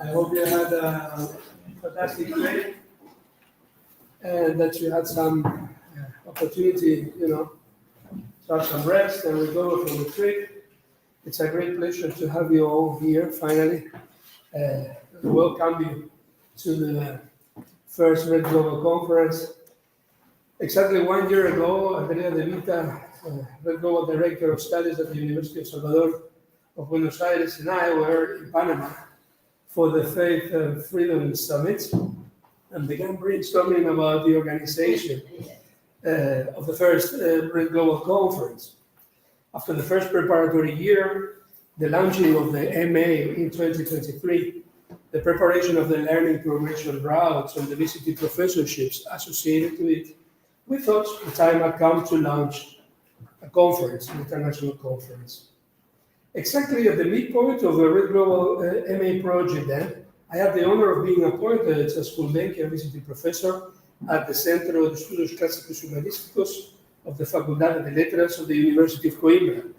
I hope you had a fantastic day and that you had some opportunity, to have some rest and recover from the trip. It's a great pleasure to have you all here finally. Welcome you to the first ReD Global Conference. Exactly 1 year ago, Andrea De Vita, ReD Global Director of Studies at the University of Salvador of Buenos Aires, and I were in Panama for the Faith and Freedom Summit and began brainstorming about the organization of the first ReD Global Conference. After the first preparatory year, the launching of the MA in 2023, the preparation of the learning progression routes and the visiting professorships associated to it, we thought the time had come to launch a conference, an international conference. Exactly at the midpoint of the ReD Global MA project then, I had the honor of being appointed as Fulbenkia visiting professor at the Centro de Estudios Clásicos Humanísticos of the Facultad de Letras of the University of Coimbra.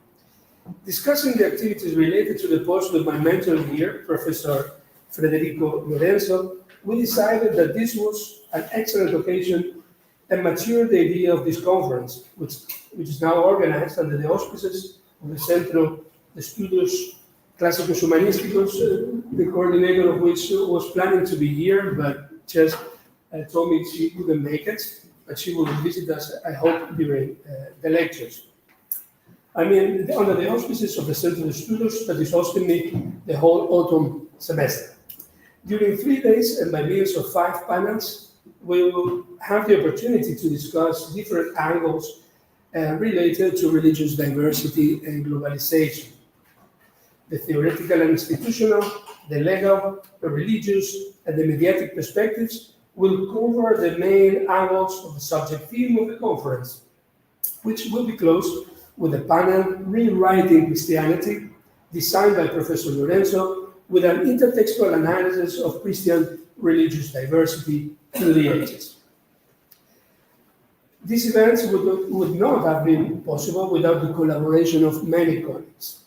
Discussing the activities related to the post with my mentor here, Professor Federico Lorenzo, we decided that this was an excellent occasion and matured the idea of this conference, which is now organized under the auspices of the Centro de Estudios Clásicos Humanísticos, the coordinator of which was planning to be here, but just told me she couldn't make it, but she will visit us, I hope, during the lectures. I mean, under the auspices of the Centro de Estudios that is hosting me the whole autumn semester. During 3 days and by means of 5 panels, we will have the opportunity to discuss different angles related to religious diversity and globalization. The theoretical and institutional, the legal, the religious, and the mediatic perspectives will cover the main angles of the subject theme of the conference, which will be closed with a panel Rewriting Christianity, designed by Professor Lorenzo, with an intertextual analysis of Christian religious diversity through the ages. These events would not have been possible without the collaboration of many colleagues.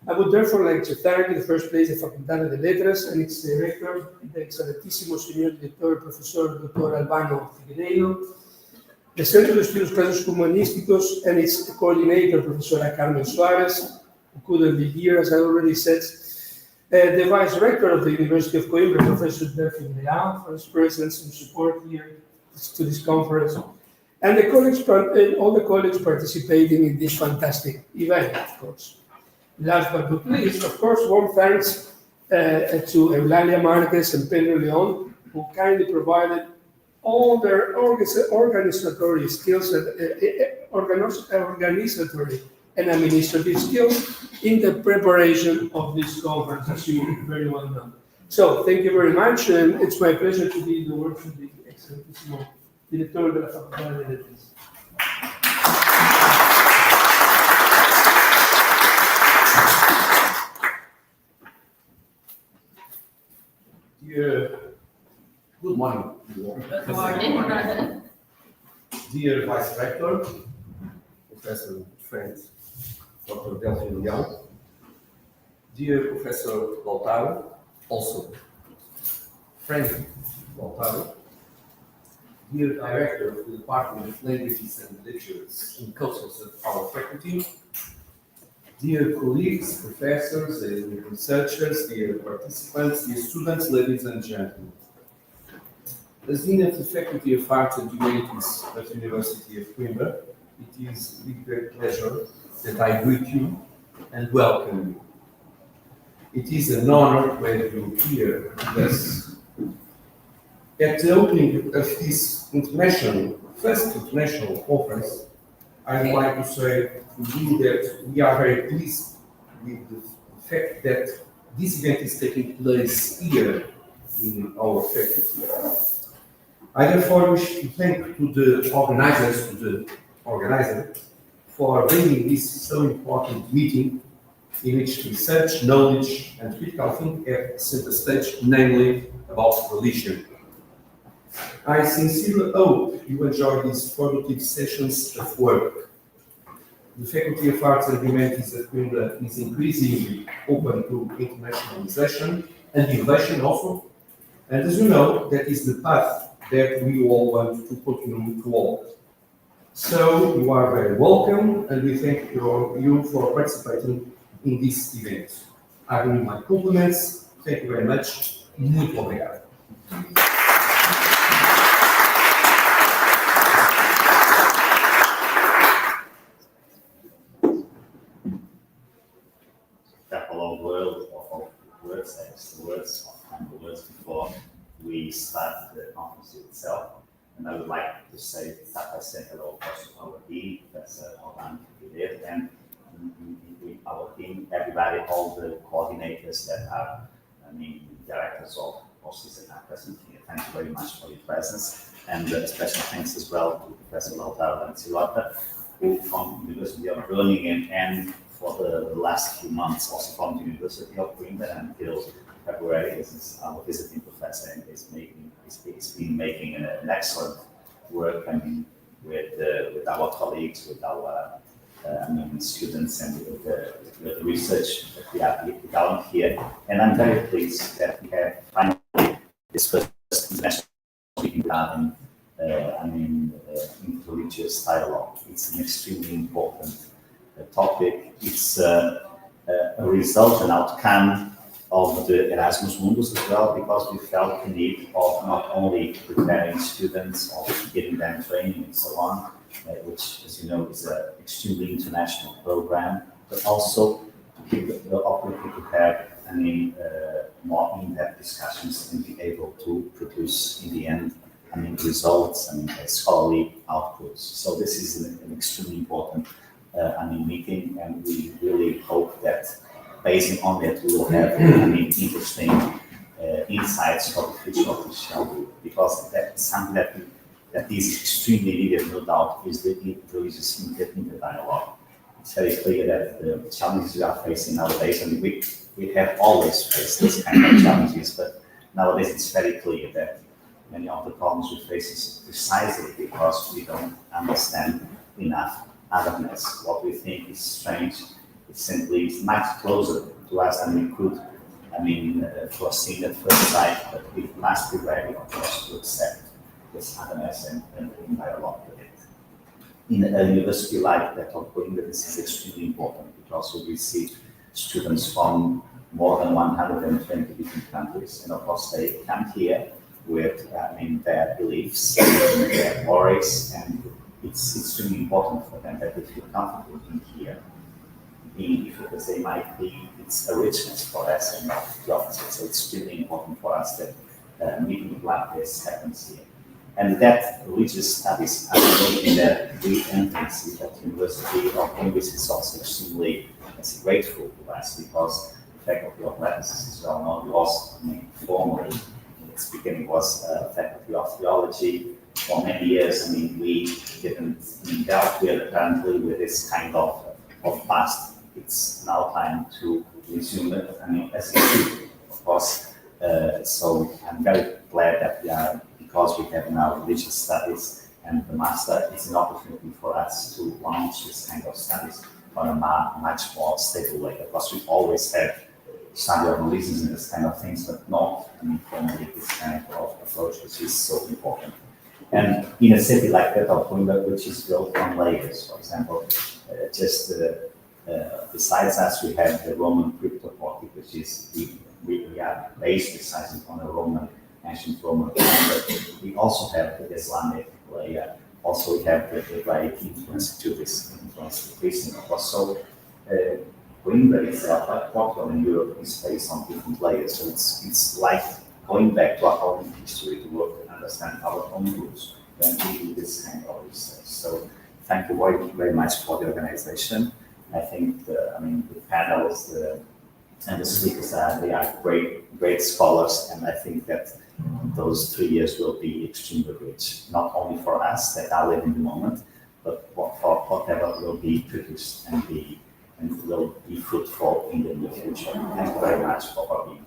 I would therefore like to thank in the first place the Facultad de Letras and its director, the Excelentísimo Señor Director, Professor Dr. Albano Figueiredo, the Centro de Estudios Clásicos Humanísticos and its coordinator, Professora Carmen Suarez, who couldn't be here, as I already said, the Vice Rector of the University of Coimbra, Professor DELFIM LEÁO, for his presence and support here to this conference, and the colleagues, all the colleagues participating in this fantastic event, of course. Last but not least, of course, warm thanks to Eulalia Marquez and Pedro León, who kindly provided all their organizatory skills and organizatory and administrative skills in the preparation of this conference, as you very well know. So, thank you very much, and it's my pleasure to be in the words of the Excelentísimo Director de la Facultad de Letras. Good morning. Good morning. Dear Vice Rector, Professor friend Dr. DELFIM LEÁO, dear Professor LAUTARO, also friend LAUTARO, dear Director of the Department of Languages and Literatures and Cultures of our faculty, dear colleagues, professors, and researchers, dear participants, dear students, ladies and gentlemen. As Dean of the Faculty of Arts and Humanities at the University of Coimbra, it is with great pleasure that I greet you and welcome you. It is an honor to have you here with us. At the opening of this first international conference, I would like to say to you that we are very pleased with the fact that this event is taking place here in our faculty. I therefore wish to thank to the organizer for bringing this so important meeting in which research, knowledge, and critical thinking have center stage, namely about religion. I sincerely hope you enjoy these formative sessions of work. The Faculty of Arts and Humanities at Coimbra is increasingly open to internationalization and innovation also. And as you know, that is the path that we all want to continue to walk. So you are very welcome, and we thank you for participating in this event. I bring my compliments. Thank you very much. Muito obrigado. That long word of words, the words and the words before we start the conference itself. And I would like to say, start by saying hello first to our dean, Professor Amph, and our team, everybody, all the coordinators that are, directors of courses that are present here. Thank you very much for your presence, and special thanks as well to Professor LAUTARO and LANZILLOTTA, who from the University of Groningen, and for the last few months also from the University of Coimbra until February, as our visiting professor, and he's been making an excellent work, with our colleagues, with our students, and with the research that we are doing here. And I'm very pleased that we have finally this first international speaking down interreligious dialogue. It's an extremely important topic. It's a result, an outcome of the Erasmus Mundus as well, because we felt the need of not only preparing students, of giving them training and so on, which, as you know, is an extremely international program, but also to keep the opportunity to have, more in-depth discussions and be able to produce, in the end, results, scholarly outputs. So this is an extremely important, meeting, and we really hope that, based on that, we will have, interesting insights for the future of the show, because that's something that is extremely needed, no doubt, is the religious interdialogue. It's very clear that the challenges we are facing nowadays, and we have always faced this kind of challenges, but nowadays it's very clear that many of the problems we face is precisely because we don't understand enough otherness. What we think is strange, it's simply much closer to us than we could, foresee at first sight, but we must be ready, of course, to accept this otherness and in dialogue with it. In a university like that of Coimbra, this is extremely important because we receive students from more than 120 different countries, and of course they come here with their beliefs, their worries, and it's extremely important for them that they feel comfortable in here. Being different as they might be, it's a richness for us and not the opposite. So it's really important for us that meeting like this happens here. And that religious studies are making that re-entrance at the University of Cambridge is also extremely grateful to us, because the Faculty of Letters, as well known, was formerly, in its beginning, was Faculty of Theology. For many years, we didn't dealt with apparently with this kind of past. It's now time to resume it, as it should, of course. So I'm very glad that we are, because we have now religious studies and the master, it's an opportunity for us to launch this kind of studies on a much more stable way. Of course, we always have study of religions and this kind of things, but not formally this kind of approach, which is so important. And in a city like that of Coimbra, which is built on layers, for example, besides us, we have the Roman cryptoportic, which is we are based precisely on a ancient Roman calendar. We also have the Islamic layer. Also, we have the Hebraic influence to this influence, the Christian, of course. So, Coimbra itself, like Portugal in Europe, is based on different layers. So it's like going back to our own history to work and understand our own roots when we do this kind of research. So, thank you very much for the organization. I think the panels and the speakers they are great scholars, and I think that those 3 years will be extremely rich, not only for us that are living the moment, but for whatever will be produced and will be fruitful in the near future. Thank you very much for being here.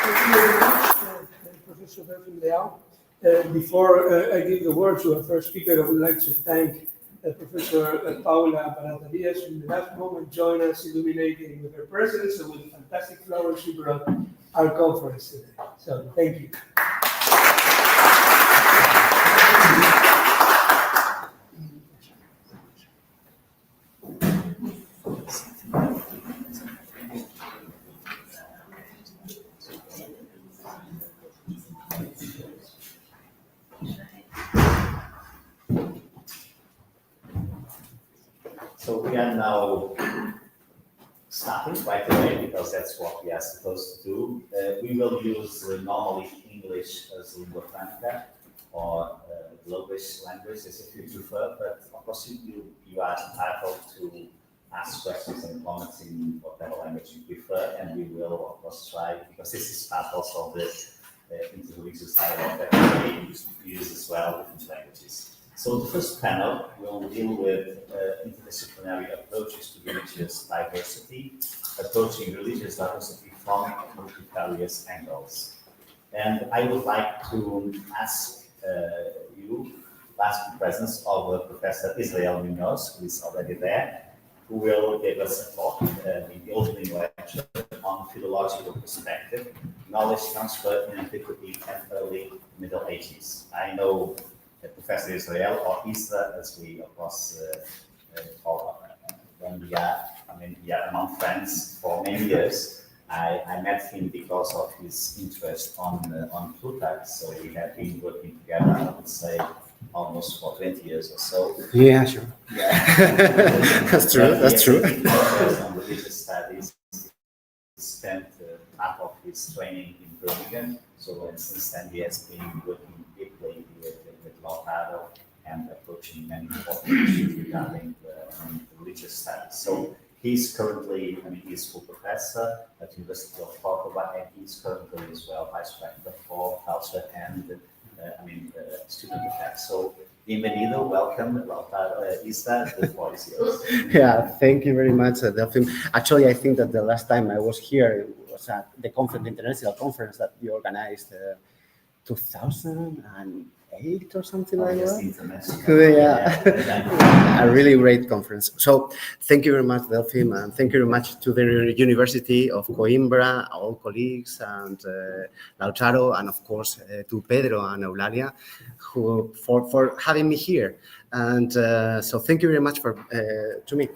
Thank you very much, Professor LEÁO. Before I give the word to our first speaker, I would like to thank Professor Paula Barata-Diaz, in the last moment joined us, illuminating with her presence and with the fantastic flowers she brought our conference today. So thank you. So we are now starting right away because that's what we are supposed to do. We will use normally English as lingua franca or Globalish languages if you prefer, but of course you are entitled to ask questions and comments in whatever language you prefer, and we will of course try, because this is part also of the interreligious dialogue that we use as well, different languages. So the first panel will deal with interdisciplinary approaches to religious diversity, approaching religious diversity from multifarious angles. And I would like to ask you to ask the presence of Professor Israel MUÑOZ, who is already there, who will give us a talk in the opening lecture on philological perspective, knowledge transfer in Antiquity and early Middle Ages. I know Professor Israel, or Isra, as we of course call when we are among friends for many years. I met him because of his interest on Plutarch, so we have been working together, I would say, almost for 20 years or so. Yeah, sure. Yeah. That's true, that's true. On religious studies, he spent half of his training in Groningen, so since then he has been working deeply with LAUTARO and approaching many important issues regarding religious studies. So he's currently, he's full professor at University of Córdoba, and he's currently as well vice rector for culture and student affairs. So bienvenido, welcome, LAUTARO. The floor is yours. Yeah, thank you very much, DELFIM. Actually, I think that the last time I was here was at the conference, the international conference that you organized 2008 or something like that. Yeah, a really great conference. So thank you very much, DELFIM, and thank you very much to the University of Coimbra, all colleagues, and LAUTARO, and of course to Pedro and Eulalia, who for having me here. And so thank you very much to me.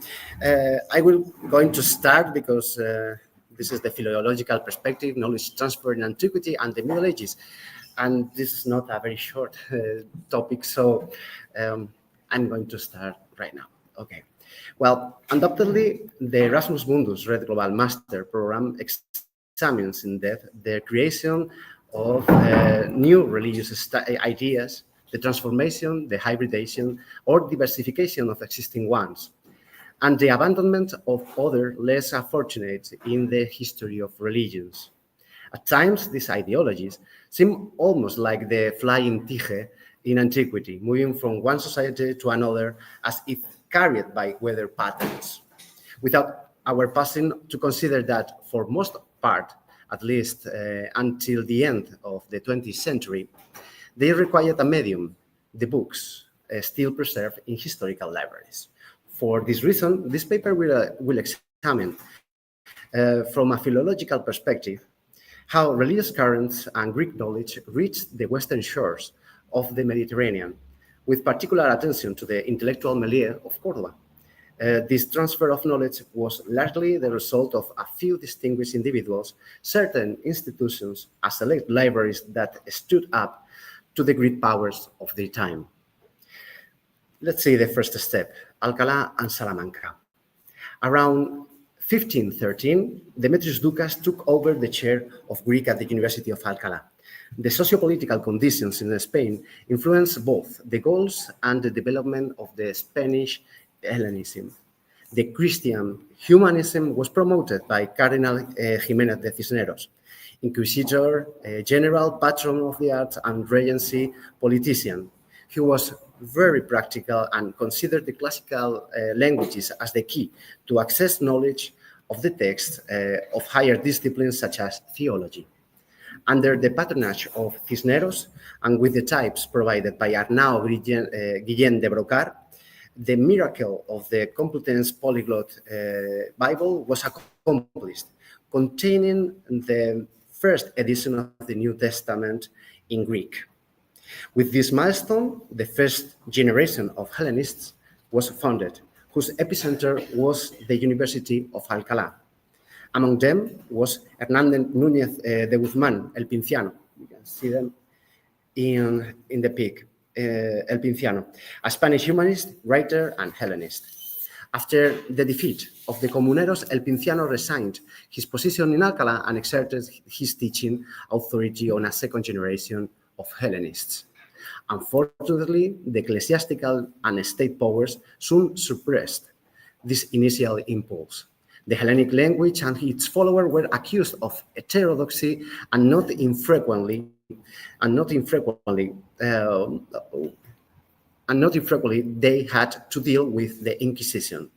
I will going to start because this is the philological perspective, knowledge transfer in Antiquity and the Middle Ages. And this is not a very short topic, so I'm going to start right now. Okay. Well, undoubtedly, the Erasmus Mundus ReD Global Master Program examines in depth the creation of new religious ideas, the transformation, the hybridization, or diversification of existing ones, and the abandonment of other less fortunate in the history of religions. At times, these ideologies seem almost like the flying tige in Antiquity, moving from one society to another as if carried by weather patterns, without our passing to consider that for most part, at least until the end of the 20th century, they required a medium, the books, still preserved in historical libraries. For this reason, this paper will examine, from a philological perspective, how religious currents and Greek knowledge reached the western shores of the Mediterranean, with particular attention to the intellectual milieu of Córdoba. This transfer of knowledge was largely the result of a few distinguished individuals, certain institutions, as select libraries that stood up to the great powers of their time. Let's see the first step, Alcalá and Salamanca. Around 1513, Demetrius Ducas took over the chair of Greek at the University of Alcalá. The socio-political conditions in Spain influenced both the goals and the development of the Spanish Hellenism. The Christian humanism was promoted by Cardinal Jiménez de Cisneros, inquisitor, general, patron of the arts, and regency politician. He was very practical and considered the classical languages as the key to access knowledge of the text of higher disciplines such as theology. Under the patronage of Cisneros and with the types provided by Arnau Guillén de Brocard, the miracle of the Complutense Polyglot Bible was accomplished, containing the first edition of the New Testament in Greek. With this milestone, the first generation of Hellenists was founded, whose epicenter was the University of Alcalá. Among them was Hernández Núñez de Guzmán, El Pinciano. You can see them in the pic. El Pinciano, a Spanish humanist, writer, and Hellenist. After the defeat of the Comuneros, El Pinciano resigned his position in Alcalá and exerted his teaching authority on a second generation of Hellenists. Unfortunately, the ecclesiastical and state powers soon suppressed this initial impulse. The Hellenic language and its followers were accused of heterodoxy and not infrequently, they had to deal with the Inquisition.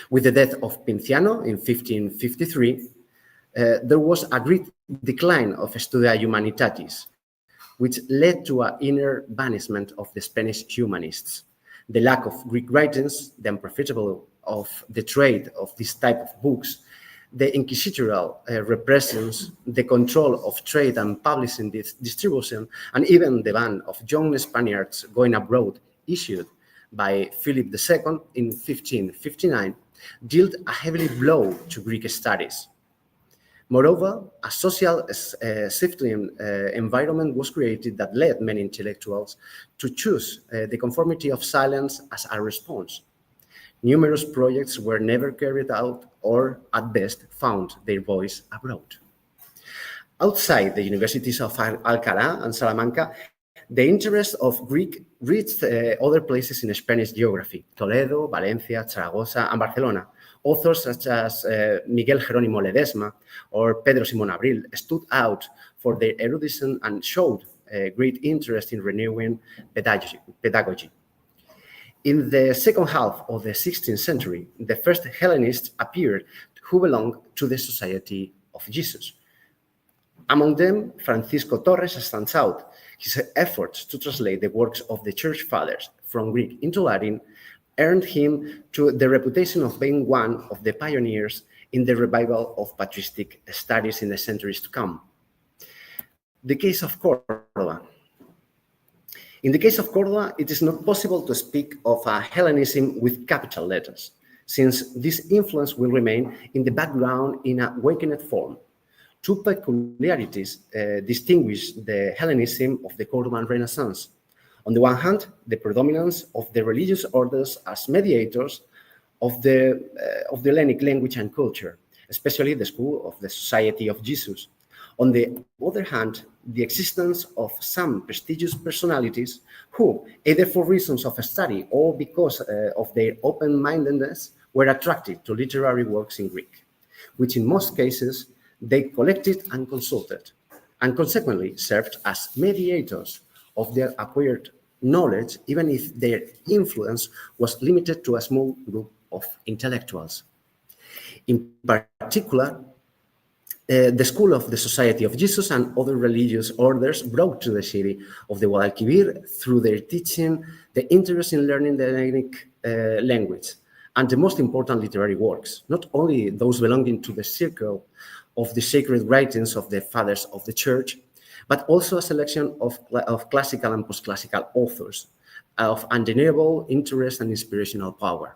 With the death of Pinciano in 1553, there was a great decline of Studia Humanitatis, which led to an inner banishment of the Spanish humanists. The lack of Greek writings, the unprofitable of the trade of this type of books, the inquisitorial repressions, the control of trade and publishing distribution, and even the ban of young Spaniards going abroad issued by Philip II in 1559 dealt a heavy blow to Greek studies. Moreover, a social shifting environment was created that led many intellectuals to choose the conformity of silence as a response. Numerous projects were never carried out or, at best, found their voice abroad. Outside the universities of Alcalá and Salamanca, the interest of Greek reached other places in Spanish geography: Toledo, Valencia, Zaragoza, and Barcelona. Authors such as Miguel Jerónimo Ledesma or Pedro Simón Abril stood out for their erudition and showed great interest in renewing pedagogy. In the second half of the 16th century, the first Hellenists appeared who belonged to the Society of Jesus. Among them, Francisco Torres stands out. His efforts to translate the works of the Church Fathers from Greek into Latin earned him the reputation of being one of the pioneers in the revival of patristic studies in the centuries to come. The case of Córdoba. In the case of Córdoba, it is not possible to speak of a Hellenism with capital letters, since this influence will remain in the background in a awakened form. Two peculiarities distinguish the Hellenism of the Cordoban Renaissance. On the one hand, the predominance of the religious orders as mediators of the Hellenic language and culture, especially the school of the Society of Jesus. On the other hand, the existence of some prestigious personalities who, either for reasons of study or because of their open-mindedness, were attracted to literary works in Greek, which in most cases they collected and consulted, and consequently served as mediators of their acquired knowledge, even if their influence was limited to a small group of intellectuals. In particular, the school of the Society of Jesus and other religious orders brought to the city of the Guadalquivir, through their teaching, the interest in learning the Hellenic language and the most important literary works, not only those belonging to the circle of the sacred writings of the fathers of the church, but also a selection of classical and post-classical authors of undeniable interest and inspirational power.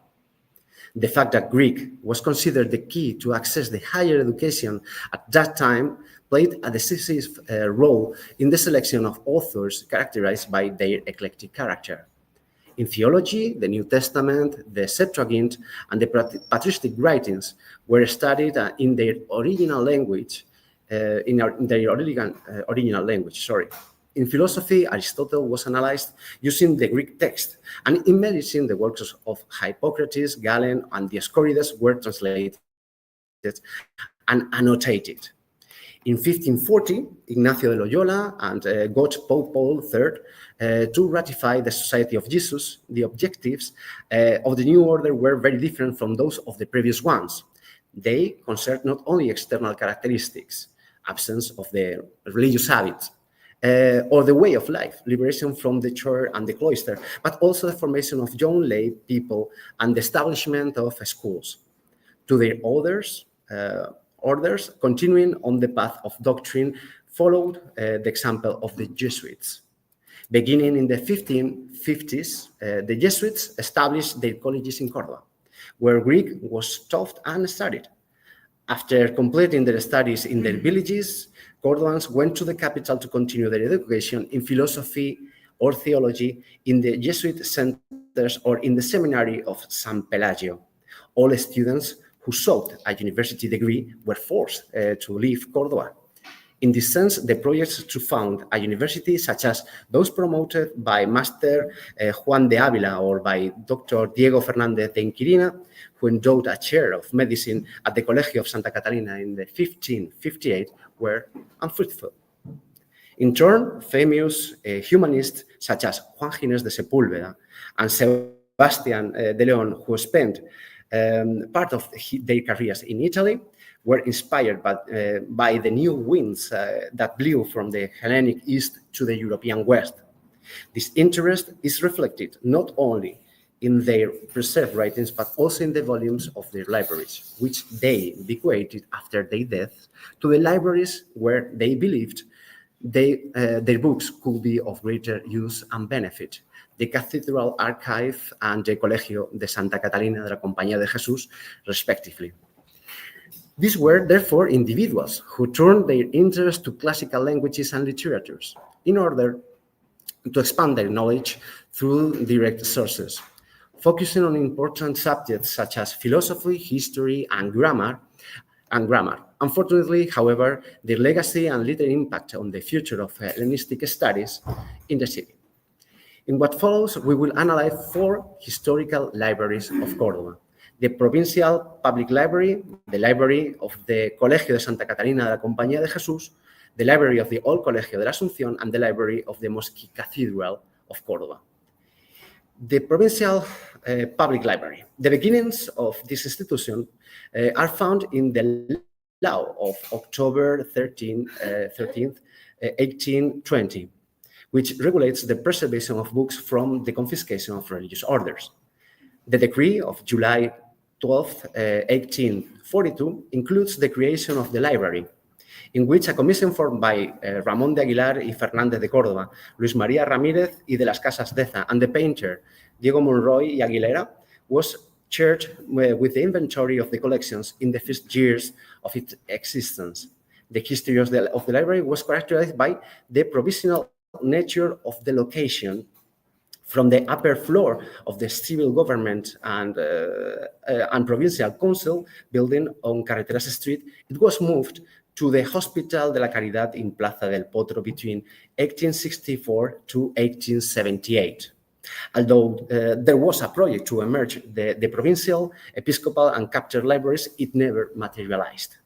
The fact that Greek was considered the key to access the higher education at that time played a decisive role in the selection of authors characterized by their eclectic character. In theology, the New Testament, the Septuagint, and the patristic writings were studied in their original language. Original language. In philosophy, Aristotle was analyzed using the Greek text, and in medicine, the works of Hippocrates, Galen, and Dioscorides were translated and annotated. In 1540, Ignacio de Loyola and got Pope Paul III to ratify the Society of Jesus. The objectives of the new order were very different from those of the previous ones. They concerned not only external characteristics, absence of the religious habits, or the way of life, liberation from the church and the cloister, but also the formation of young lay people and the establishment of schools. To their orders, continuing on the path of doctrine, followed the example of the Jesuits. Beginning in the 1550s, the Jesuits established their colleges in Córdoba, where Greek was taught and studied. After completing their studies in their villages, Cordobans went to the capital to continue their education in philosophy or theology in the Jesuit centers or in the seminary of San Pelagio. All students who sought a university degree were forced to leave Córdoba. In this sense, the projects to found a university, such as those promoted by Master Juan de Ávila or by Dr. Diego Fernández de Inquirina, who endowed a chair of medicine at the Colegio of Santa Catalina in the 1558, were unfruitful. In turn, famous humanists such as Juan Ginés de Sepúlveda and Sebastián de León, who spent part of their careers in Italy, were inspired by the new winds that blew from the Hellenic East to the European West. This interest is reflected not only in their preserved writings, but also in the volumes of their libraries, which they bequeathed after their deaths to the libraries where they believed their books could be of greater use and benefit: the Cathedral Archive and the Colegio de Santa Catalina de la Compañía de Jesús, respectively. These were, therefore, individuals who turned their interest to classical languages and literatures in order to expand their knowledge through direct sources, focusing on important subjects such as philosophy, history, and grammar. Unfortunately, however, their legacy and little impact on the future of Hellenistic studies in the city. In what follows, we will analyze 4 historical libraries of Córdoba: the Provincial Public Library, the Library of the Colegio de Santa Catalina de la Compañía de Jesús, the Library of the Old Colegio de la Asunción, and the Library of the Mosque Cathedral of Córdoba. The Provincial Public Library. The beginnings of this institution are found in the LEÁO of October 13th, 1820, which regulates the preservation of books from the confiscation of religious orders. The decree of July 12, 1842 includes the creation of the library, in which a commission formed by Ramón de Aguilar y Fernández de Córdoba, Luis María Ramírez y de las Casas Deza, and the painter Diego Monroy y Aguilera was charged with the inventory of the collections in the first years of its existence. The history of the library was characterized by the provisional nature of the location. From the upper floor of the civil government and provincial council building on Carreteras Street, it was moved to the Hospital de la Caridad in Plaza del Potro between 1864 to 1878. Although there was a project to merge the provincial, episcopal, and captured libraries, it never materialized.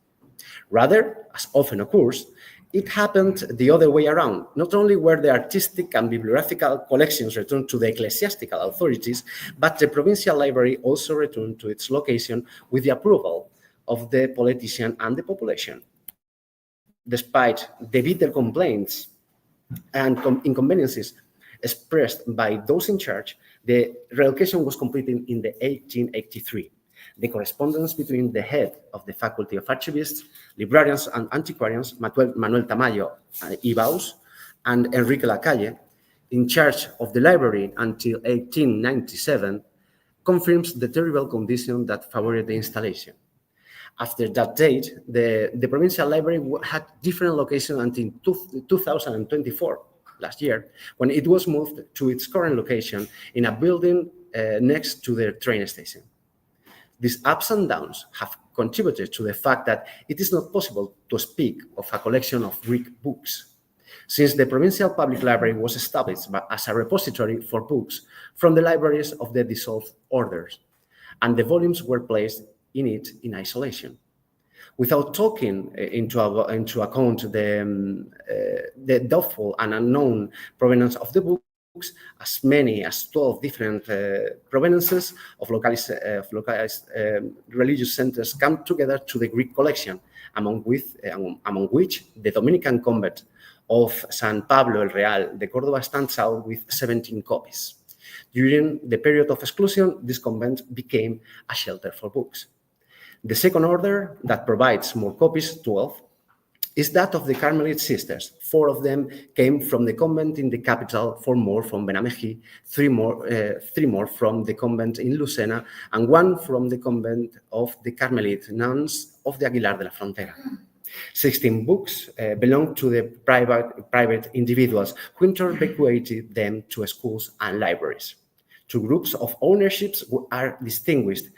Rather, as often occurs, it happened the other way around. Not only were the artistic and bibliographical collections returned to the ecclesiastical authorities, but the provincial library also returned to its location with the approval of the politician and the population. Despite the bitter complaints and inconveniences expressed by those in charge, the relocation was completed in the 1883. The correspondence between the head of the Faculty of Archivists, Librarians, and Antiquarians, Manuel Tamayo Ibaus, and Enrique Lacalle, in charge of the library until 1897, confirms the terrible condition that favored the installation. After that date, the provincial library had different locations until 2024, last year, when it was moved to its current location in a building next to the train station. These ups and downs have contributed to the fact that it is not possible to speak of a collection of Greek books, since the Provincial Public Library was established as a repository for books from the libraries of the dissolved orders, and the volumes were placed in it in isolation. Without taking into account the doubtful and unknown provenance of the books, as many as 12 different provenances of localized religious centers come together to the Greek collection, among which the Dominican convent of San Pablo el Real de Córdoba stands out with 17 copies. During the period of exclusion, this convent became a shelter for books. The second order that provides more copies, 12, is that of the Carmelite sisters. 4 of them came from the convent in the capital, 4 more from Benamejí, 3 more from the convent in Lucena, and 1 from the convent of the Carmelite nuns of the Aguilar de la Frontera. 16 books belong to the private individuals who interbequated them to schools and libraries. 2 groups of ownerships are distinguished.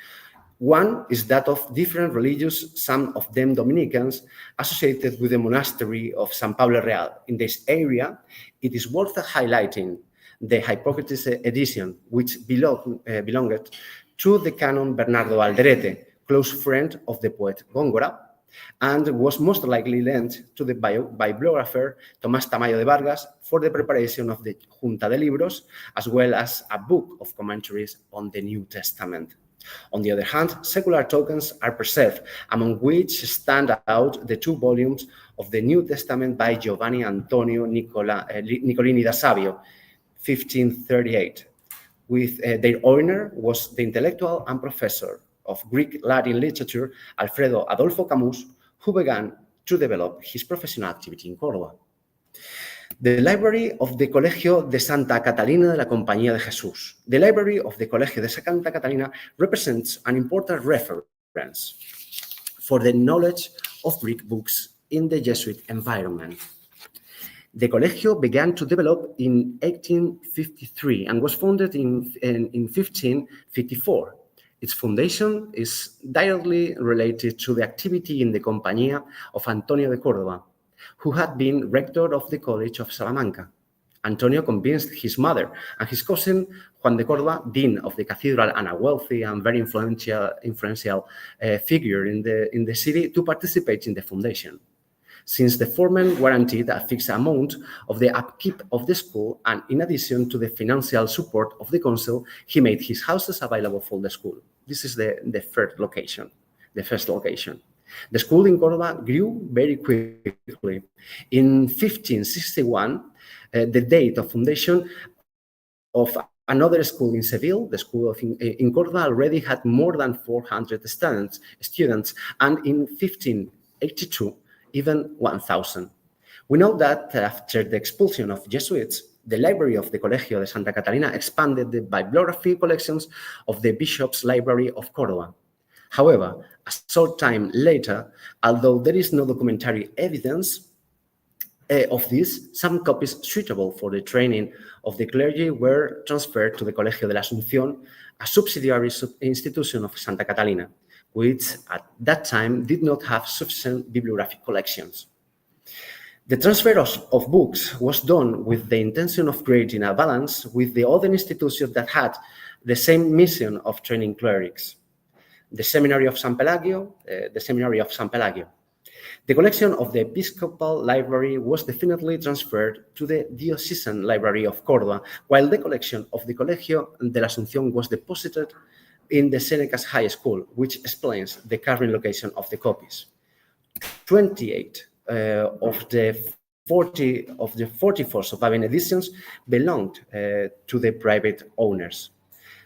One is that of different religious, some of them Dominicans, associated with the monastery of San Pablo Real. In this area, it is worth highlighting the Hippocrates edition, which belonged to the canon Bernardo Alderete, close friend of the poet Góngora, and was most likely lent to the bibliographer Tomás Tamayo de Vargas for the preparation of the Junta de Libros, as well as a book of commentaries on the New Testament. On the other hand, secular tokens are preserved, among which stand out the 2 volumes of the New Testament by Giovanni Antonio Nicolini da Savio, 1538. With their owner was the intellectual and professor of Greek Latin literature, Alfredo Adolfo Camus, who began to develop his professional activity in Córdoba. The library of the Colegio de Santa Catalina de la Compañía de Jesús. The library of the Colegio de Santa Catalina represents an important reference for the knowledge of Greek books in the Jesuit environment. The Colegio began to develop in 1853 and was founded in 1554. Its foundation is directly related to the activity in the Compañía of Antonio de Córdoba, who had been rector of the College of Salamanca. Antonio convinced his mother and his cousin Juan de Córdoba, dean of the cathedral and a wealthy and very influential figure in the city, to participate in the foundation. Since the former guaranteed a fixed amount of the upkeep of the school, and in addition to the financial support of the council, he made his houses available for the school. This is the first location. The school in Córdoba grew very quickly. In 1561, the date of foundation of another school in Seville, the school in Córdoba, already had more than 400 students, and in 1582, even 1,000. We know that after the expulsion of Jesuits, the library of the Colegio de Santa Catalina expanded the bibliography collections of the Bishop's Library of Córdoba. However, a short time later, although there is no documentary evidence of this, some copies suitable for the training of the clergy were transferred to the Colegio de la Asunción, a subsidiary institution of Santa Catalina, which at that time did not have sufficient bibliographic collections. The transfer of books was done with the intention of creating a balance with the other institutions that had the same mission of training clerics. The Seminary of San Pelagio. The collection of the Episcopal Library was definitely transferred to the Diocesan Library of Córdoba, while the collection of the Colegio de la Asunción was deposited in the Senecas High School, which explains the current location of the copies. 28 of the 44 surviving editions belonged to the private owners,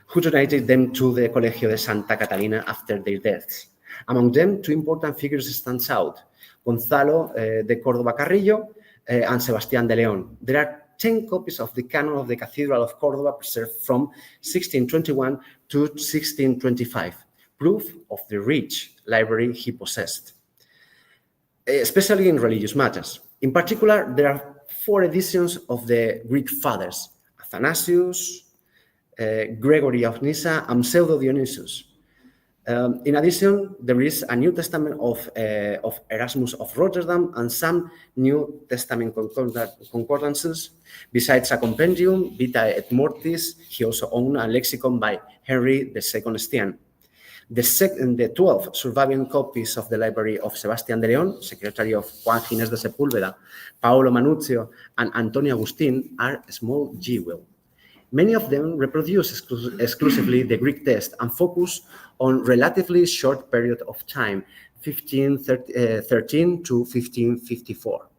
who donated them to the Colegio de Santa Catalina after their deaths. Among them, 2 important figures stand out, Gonzalo de Córdoba Carrillo and Sebastián de León. There are 10 copies of the canon of the Cathedral of Córdoba preserved from 1621 to 1625, proof of the rich library he possessed, especially in religious matters. In particular, there are 4 editions of the Greek Fathers, Athanasius, Gregory of Nyssa, and Pseudo Dionysius. In addition, there is a New Testament of Erasmus of Rotterdam and some New Testament concordances. Besides a compendium, Vitae et Mortis, he also owned a lexicon by Henry II Estienne. The 12 surviving copies of the library of Sebastián de León, secretary of Juan Ginés de Sepúlveda, Paolo Manuzio, and Antonio Agustín, are small jewels. Many of them reproduce exclusively the Greek text and focus on relatively short period of time, 1513 to 1554.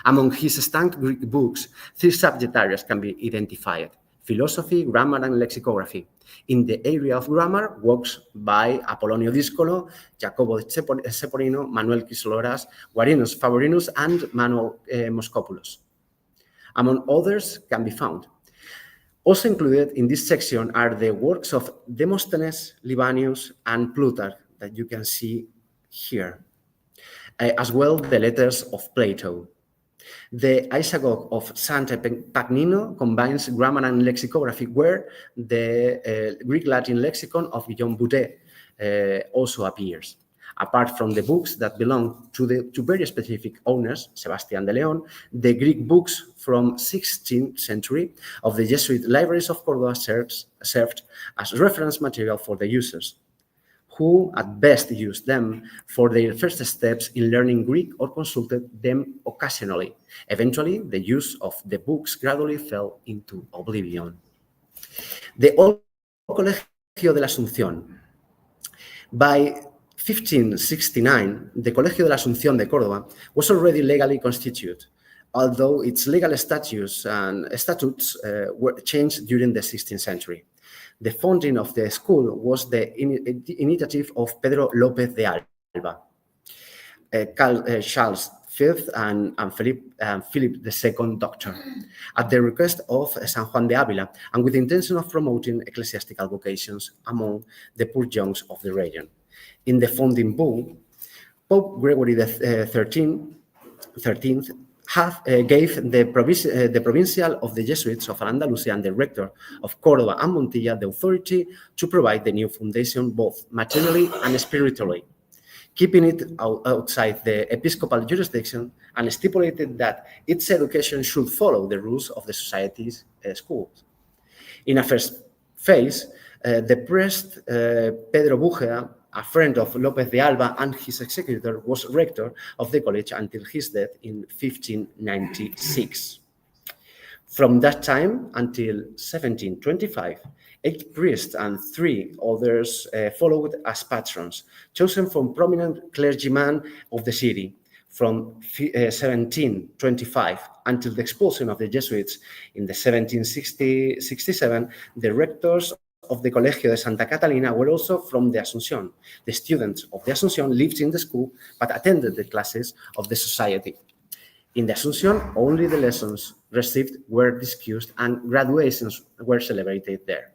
Among his extant Greek books, 3 subject areas can be identified: philosophy, grammar, and lexicography. In the area of grammar, works by Apollonio Discolo, Jacobo Seporino, Manuel Chrysoloras, Guarinus Favorinus, and Manuel Moschopoulos. Among others can be found. Also included in this section are the works of Demosthenes, Libanius, and Plutarch that you can see here, as well the letters of Plato. The Isagoge of Sante Pagnino combines grammar and lexicography, where the Greek-Latin lexicon of Guillaume Boutet also appears. Apart from the books that belong to very specific owners, Sebastian de Leon, the Greek books from 16th century of the Jesuit libraries of Córdoba served as reference material for the users, who at best used them for their first steps in learning Greek or consulted them occasionally. Eventually, the use of the books gradually fell into oblivion. The Old Colegio de la Asunción. By 1569, the Colegio de la Asunción de Córdoba was already legally constituted, although its legal statutes were changed during the 16th century. The founding of the school was the initiative of Pedro López de Alba, Charles V and Philip II Doctor, at the request of San Juan de Ávila, and with the intention of promoting ecclesiastical vocations among the poor youngs of the region. In the founding bull, Pope Gregory XIII gave the provincial of the Jesuits of Andalusia and the rector of Córdoba and Montilla the authority to provide the new foundation both materially and spiritually, keeping it outside the episcopal jurisdiction, and stipulated that its education should follow the rules of the society's schools. In a first phase, the priest Pedro Bújeda, a friend of López de Alba and his executor, was rector of the college until his death in 1596. From that time until 1725, 8 priests and 3 others followed as patrons, chosen from prominent clergymen of the city. From 1725 until the expulsion of the Jesuits in the 1767, the rectors of the Colegio de Santa Catalina were also from the Asunción. The students of the Asunción lived in the school but attended the classes of the society. In the Asunción, only the lessons received were discussed and graduations were celebrated there.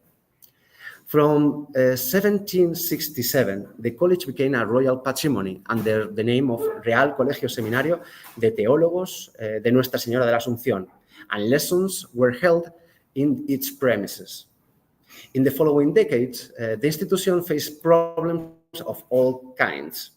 From 1767, the college became a royal patrimony under the name of Real Colegio Seminario de Teólogos de Nuestra Señora de la Asunción, and lessons were held in its premises. In the following decades, the institution faced problems of all kinds: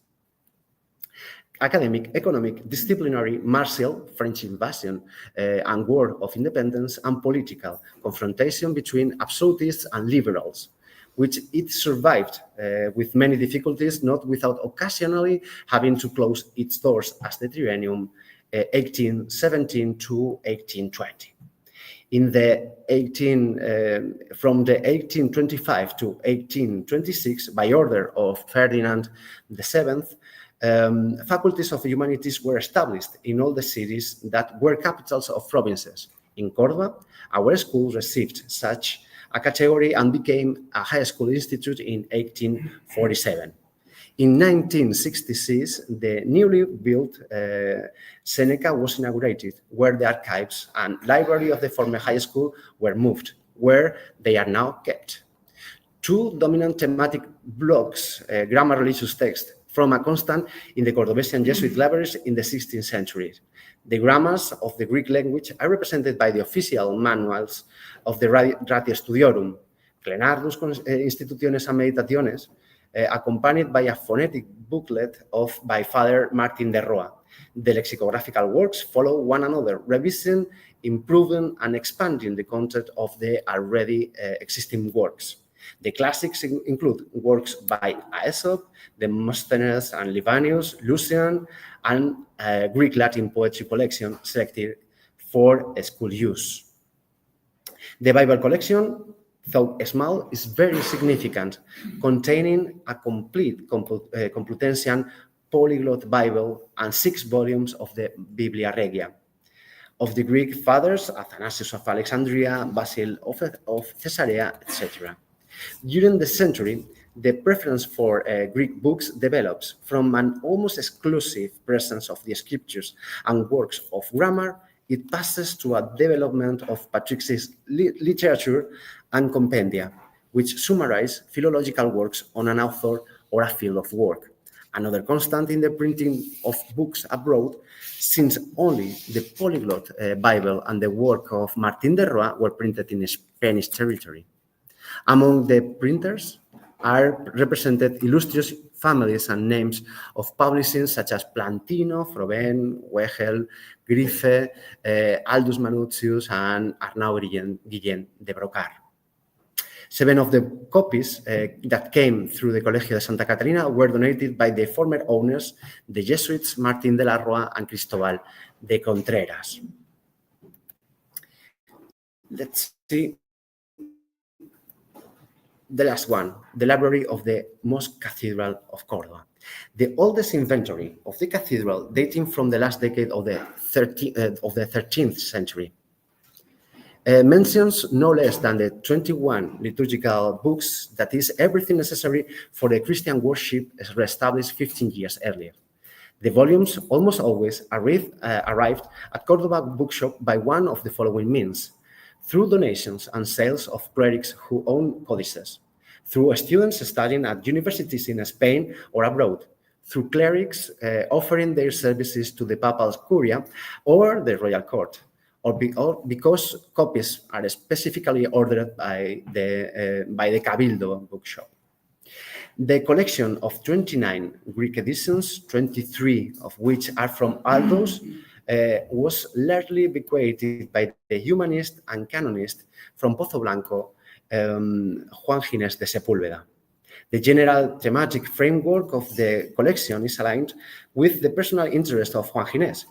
academic, economic, disciplinary, martial, French invasion and war of independence, and political confrontation between absolutists and liberals, which it survived with many difficulties, not without occasionally having to close its doors as the triennium 1817 to 1820. From the 1825 to 1826, by order of Ferdinand VII, faculties of humanities were established in all the cities that were capitals of provinces. In Córdoba, our school received such a category and became a high school institute in 1847. In 1966, the newly built Seneca was inaugurated, where the archives and library of the former high school were moved, where they are now kept. 2 dominant thematic blocks, grammar, religious text, from a constant in the Cordobesian Jesuit libraries in the 16th century. The grammars of the Greek language are represented by the official manuals of the Ratio Studiorum, Plenardus Institutiones and Meditationes, accompanied by a phonetic booklet by Father Martin de Roa. The lexicographical works follow one another, revising, improving, and expanding the content of the already existing works. The classics include works by Aesop, Demosthenes and Libanius, Lucian, and Greek-Latin poetry collection selected for school use. The Bible collection, though small, is very significant, containing a complete Complutensian polyglot Bible and 6 volumes of the Biblia Regia. of the Greek fathers, Athanasius of Alexandria, Basil of Caesarea, etc. During the century, the preference for Greek books develops from an almost exclusive presence of the scriptures and works of grammar. It passes to a development of patristic literature and compendia, which summarize philological works on an author or a field of work. Another constant in the printing of books abroad, since only the polyglot Bible and the work of Martín de Roa were printed in Spanish territory. Among the printers are represented illustrious families and names of publishing such as Plantino, Froben, Wegel, Griffe, Aldus Manutius, and Arnaud Guillén de Brocard. 7 of the copies that came through the Colegio de Santa Catarina were donated by the former owners, the Jesuits Martín de la Roa and Cristóbal de Contreras. Let's see the last one, the library of the Mosque Cathedral of Córdoba. The oldest inventory of the cathedral dating from the last decade of the 13th century. Mentions no less than the 21 liturgical books, that is, everything necessary for the Christian worship established 15 years earlier. The volumes almost always arrived at Córdoba bookshop by one of the following means: through donations and sales of clerics who own codices, through students studying at universities in Spain or abroad, through clerics offering their services to the papal curia or the royal court, or because copies are specifically ordered by the Cabildo bookshop. The collection of 29 Greek editions, 23 of which are from Aldous, was largely bequeathed by the humanist and canonist from Pozo Blanco, Juan Ginés de Sepúlveda. The general thematic framework of the collection is aligned with the personal interest of Juan Ginés: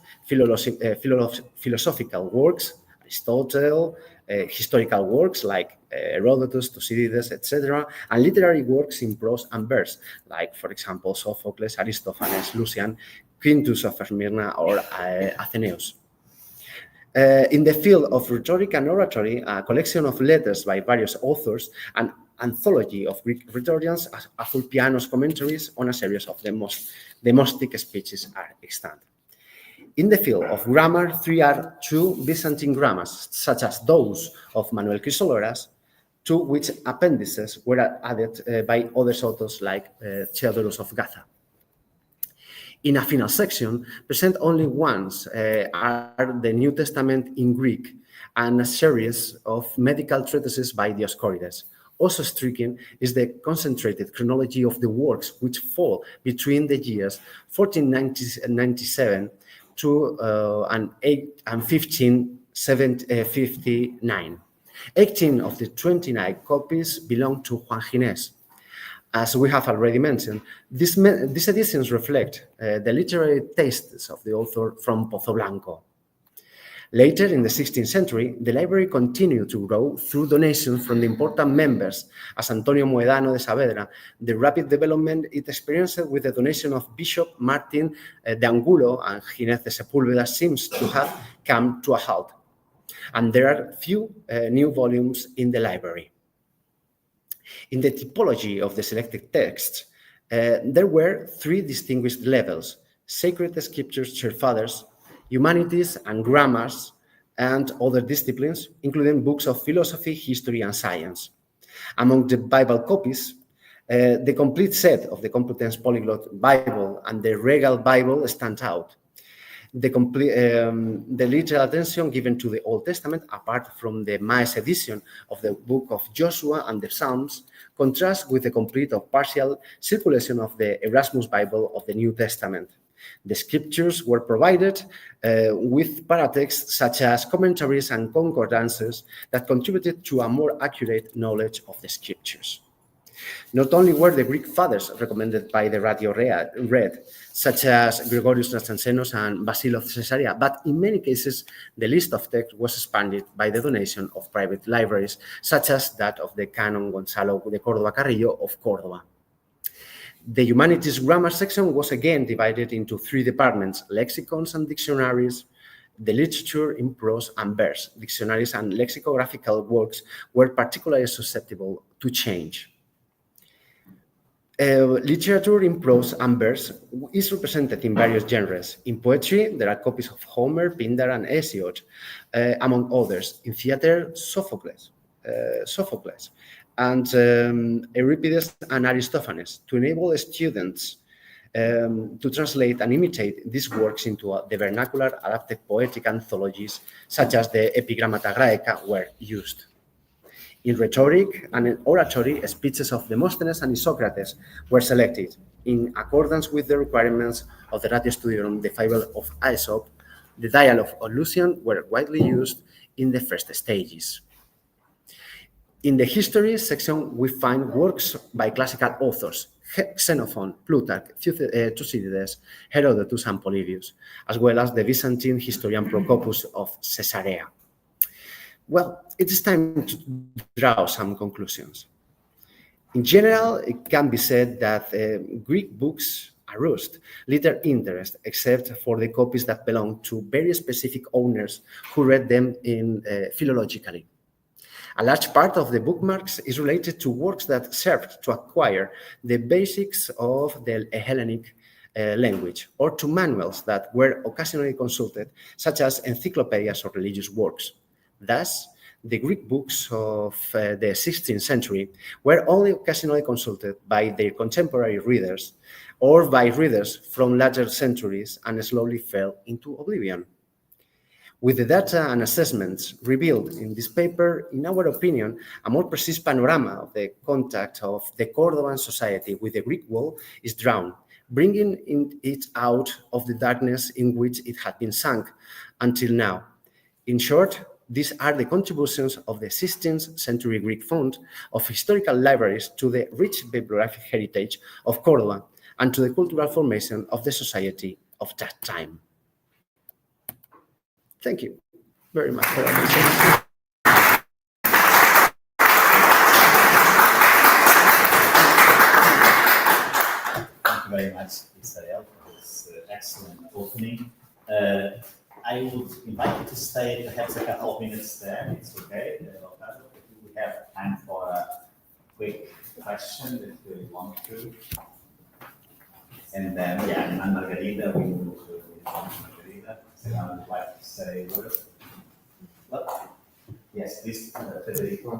philosophical works, Aristotle, historical works like Herodotus, Thucydides, etc., and literary works in prose and verse, like, for example, Sophocles, Aristophanes, Lucian, Quintus of Smyrna, or Athenaeus. In the field of rhetoric and oratory, a collection of letters by various authors, an anthology of Greek rhetoricians, a full piano's commentaries on a series of the Gnostic speeches are extant. In the field of grammar, 2 Byzantine grammars, such as those of Manuel Chrysoloras, to which appendices were added by other authors like Theodorus of Gaza. In a final section, present only once are the New Testament in Greek and a series of medical treatises by Dioscorides. Also striking is the concentrated chronology of the works which fall between the years 1497 to 1559. 18 of the 29 copies belong to Juan Ginés. As we have already mentioned, these editions reflect the literary tastes of the author from Pozo Blanco. Later, in the 16th century, the library continued to grow through donations from the important members, as Antonio Moedano de Saavedra. The rapid development it experienced with the donation of Bishop Martin de Angulo and Ginés de Sepúlveda seems to have come to a halt, and there are few new volumes in the library. In the typology of the selected texts, there were 3 distinguished levels: sacred scriptures, church fathers, humanities and grammars, and other disciplines, including books of philosophy, history, and science. Among the Bible copies, the complete set of the Complutense Polyglot Bible and the Regal Bible stand out. The literal attention given to the Old Testament, apart from the Maes edition of the book of Joshua and the Psalms, contrasts with the complete or partial circulation of the Erasmus Bible of the New Testament. The scriptures were provided with paratexts such as commentaries and concordances that contributed to a more accurate knowledge of the scriptures. Not only were the Greek fathers recommended by the Radio ReD, such as Gregorius Nastansenos and Basil of Caesarea, but in many cases the list of texts was expanded by the donation of private libraries, such as that of the Canon Gonzalo de Córdoba Carrillo of Córdoba. The Humanities grammar section was again divided into 3 departments: lexicons and dictionaries, The literature in prose and verse, dictionaries and lexicographical works were particularly susceptible to change. Literature in prose and verse is represented in various genres. In poetry, there are copies of Homer, Pindar, and Hesiod, among others. In theater, Sophocles, and Euripides and Aristophanes, to enable students to translate and imitate these works into the vernacular adapted poetic anthologies, such as the Epigrammata Graeca, were used. In rhetoric and in oratory, speeches of Demosthenes and Isocrates were selected in accordance with the requirements of the Ratio Studiorum, the Fable of Aesop. The dialogue of Lucian were widely used in the first stages. In the history section, we find works by classical authors, Xenophon, Plutarch, Thucydides, Herodotus, and Polybius, as well as the Byzantine historian Procopus of Caesarea. Well, it is time to draw some conclusions. In general, it can be said that Greek books aroused little interest, except for the copies that belong to very specific owners who read them philologically. A large part of the bookmarks is related to works that served to acquire the basics of the Hellenic language, or to manuals that were occasionally consulted, such as encyclopedias or religious works. Thus, the Greek books of the 16th century were only occasionally consulted by their contemporary readers or by readers from later centuries and slowly fell into oblivion. With the data and assessments revealed in this paper, in our opinion, a more precise panorama of the contact of the Cordoban society with the Greek world is drawn, bringing it out of the darkness in which it had been sunk until now. In short, these are the contributions of the 16th century Greek fund of historical libraries to the rich bibliographic heritage of Córdoba and to the cultural formation of the society of that time. Thank you very much for listening. Thank you very much, Israel, for this excellent opening. I would invite you to stay perhaps a couple of minutes there. It's okay. We have time for a quick question if you want to. And then, and Margarida, we move to Margarida. I would like to say a word. Yes, please, Federico.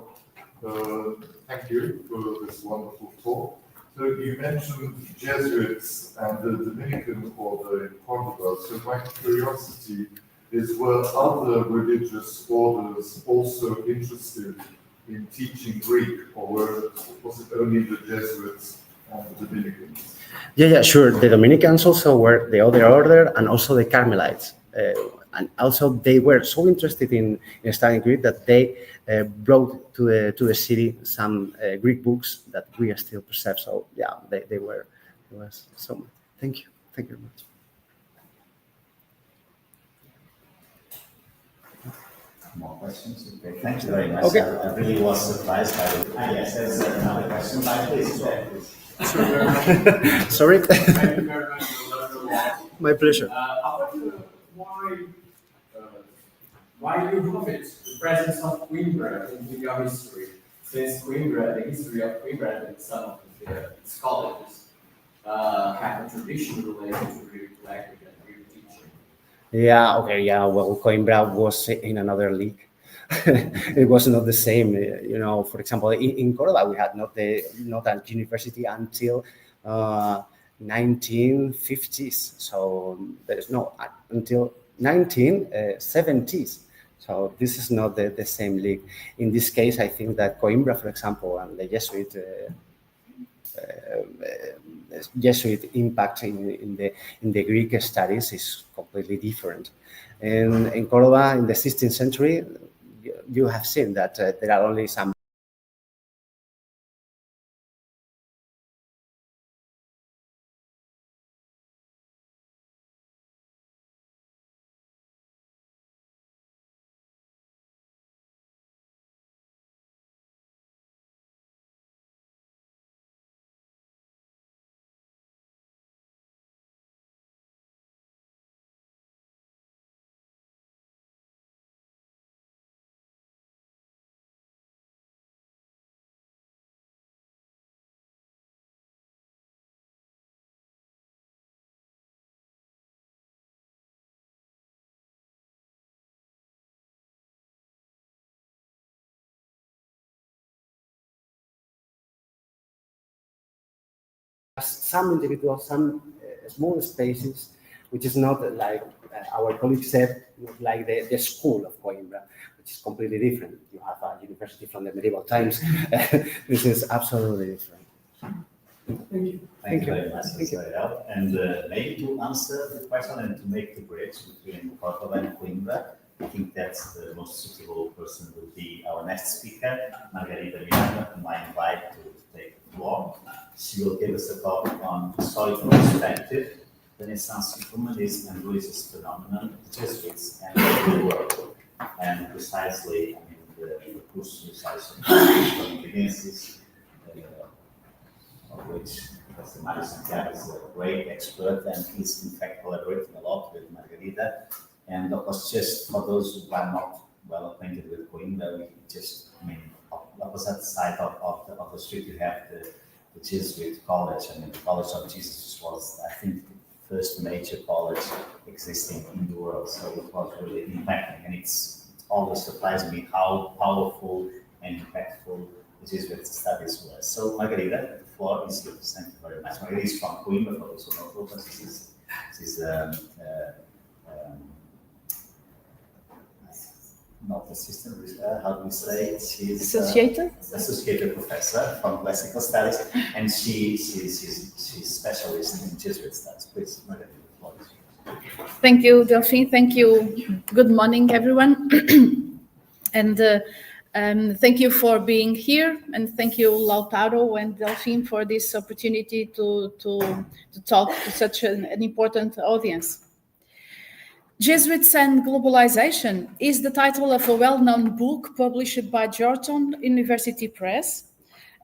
Thank you for this wonderful talk. So you mentioned Jesuits and the Dominican order in Córdoba. So my curiosity is, were other religious orders also interested in teaching Greek, or was it only the Jesuits and the Dominicans? Yeah, sure. The Dominicans also were the other order, and also the Carmelites. And also they were so interested in studying Greek that they brought to the city some Greek books that we still preserve. So yeah, they were. It was so. Thank you very much. More questions? Okay, thank you very much. Okay. I really was surprised by it. Yes, there's another question. Please. Sorry. Thank you very much for the My pleasure. I wonder why you have it, the presence of Coimbra in your history, since Coimbra, the history of Coimbra and some of its colleges have a tradition related to Greek language and Greek teaching. Yeah, okay, yeah, well, Coimbra was in another league. It was not the same, for example, in Córdoba, we had not a university until 1950s, so there's no, until 1970s. So this is not the same league. In this case, I think that Coimbra, for example, and the Jesuit impact in the Greek studies is completely different. And in Córdoba, in the 16th century, you have seen that there are only some some individuals, some small spaces, which is not like our colleague said, not like the school of Coimbra, which is completely different. You have a university from the medieval times. This is absolutely different. Thank you. Thank you very much, Israel. And maybe to answer the question and to make the bridge between Córdoba and Coimbra, I think that's the most suitable person would be our next speaker, Margarida Miranda, whom I invite to take the floor. She will give us a talk on historical perspective, Renaissance humanism and religious phenomenon, Jesuits and the world. And precisely, the crucialization of evidences, of which Professor Mario Santiago is a great expert and is in fact collaborating a lot with Margarida. And of course, just for those who are not well acquainted with Coimbra, we just, on the opposite side of the street, you have the Jesuit college. The College of Jesus was, I think, the first major college existing in the world. So it was really impacting, and it's always surprised me how powerful and impactful the Jesuit studies were. So Margarida, the floor is yours. Thank you very much. Margarida is from Coimbra, for those who know her. She's not assistant, how do we say it? She's associated professor from classical studies, and she's specialist in Jesuit studies. Please, Margarida, the floor is yours. Thank you, Delphine. Thank you. Good morning, everyone. And thank you for being here, and thank you, Lautaro and Delphine, for this opportunity to talk to such an important audience. Jesuits and Globalization is the title of a well-known book published by Georgetown University Press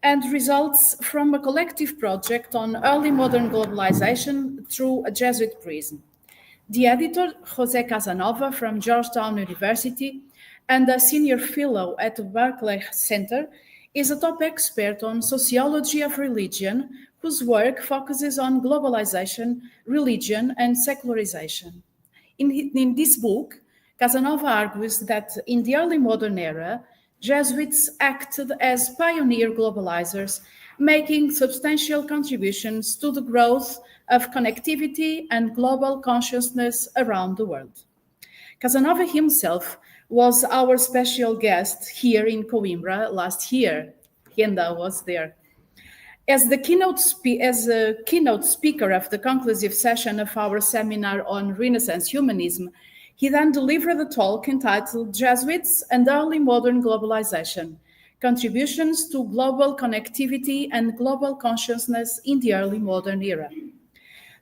and results from a collective project on early modern globalization through a Jesuit prism. The editor, José Casanova from Georgetown University and a senior fellow at the Berkeley Center, is a top expert on sociology of religion whose work focuses on globalization, religion, and secularization. In this book, Casanova argues that in the early modern era, Jesuits acted as pioneer globalizers, making substantial contributions to the growth of connectivity and global consciousness around the world. Casanova himself was our special guest here in Coimbra last year. Henda was there. As a keynote speaker of the conclusive session of our seminar on Renaissance humanism, he then delivered a talk entitled Jesuits and Early Modern Globalization, Contributions to Global Connectivity and Global Consciousness in the Early Modern Era.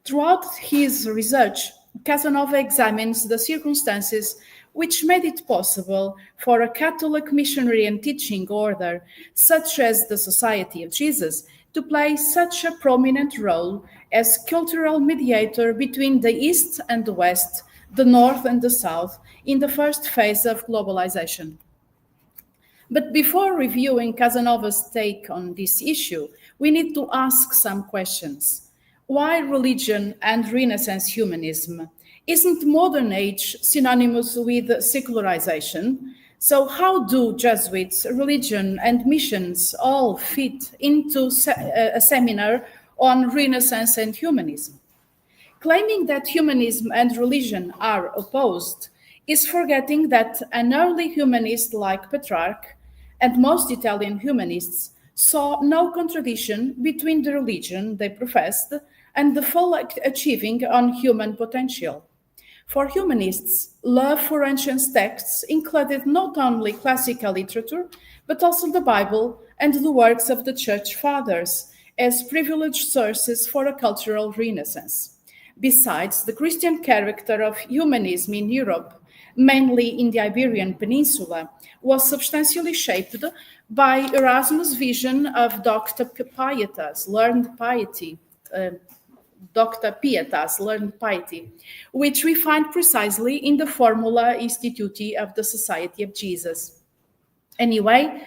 Throughout his research, Casanova examines the circumstances which made it possible for a Catholic missionary and teaching order, such as the Society of Jesus, to play such a prominent role as cultural mediator between the East and the West, the North and the South, in the first phase of globalization. But before reviewing Casanova's take on this issue, we need to ask some questions. Why religion and Renaissance humanism? Isn't modern age synonymous with secularization? So how do Jesuits, religion, and missions all fit into a seminar on Renaissance and humanism? Claiming that humanism and religion are opposed is forgetting that an early humanist like Petrarch and most Italian humanists saw no contradiction between the religion they professed and the full achieving on human potential. For humanists, love for ancient texts included not only classical literature, but also the Bible and the works of the Church Fathers as privileged sources for a cultural renaissance. Besides, the Christian character of humanism in Europe, mainly in the Iberian Peninsula, was substantially shaped by Erasmus' vision of Docta Pietas, learned piety, which we find precisely in the Formula Instituti of the Society of Jesus. Anyway,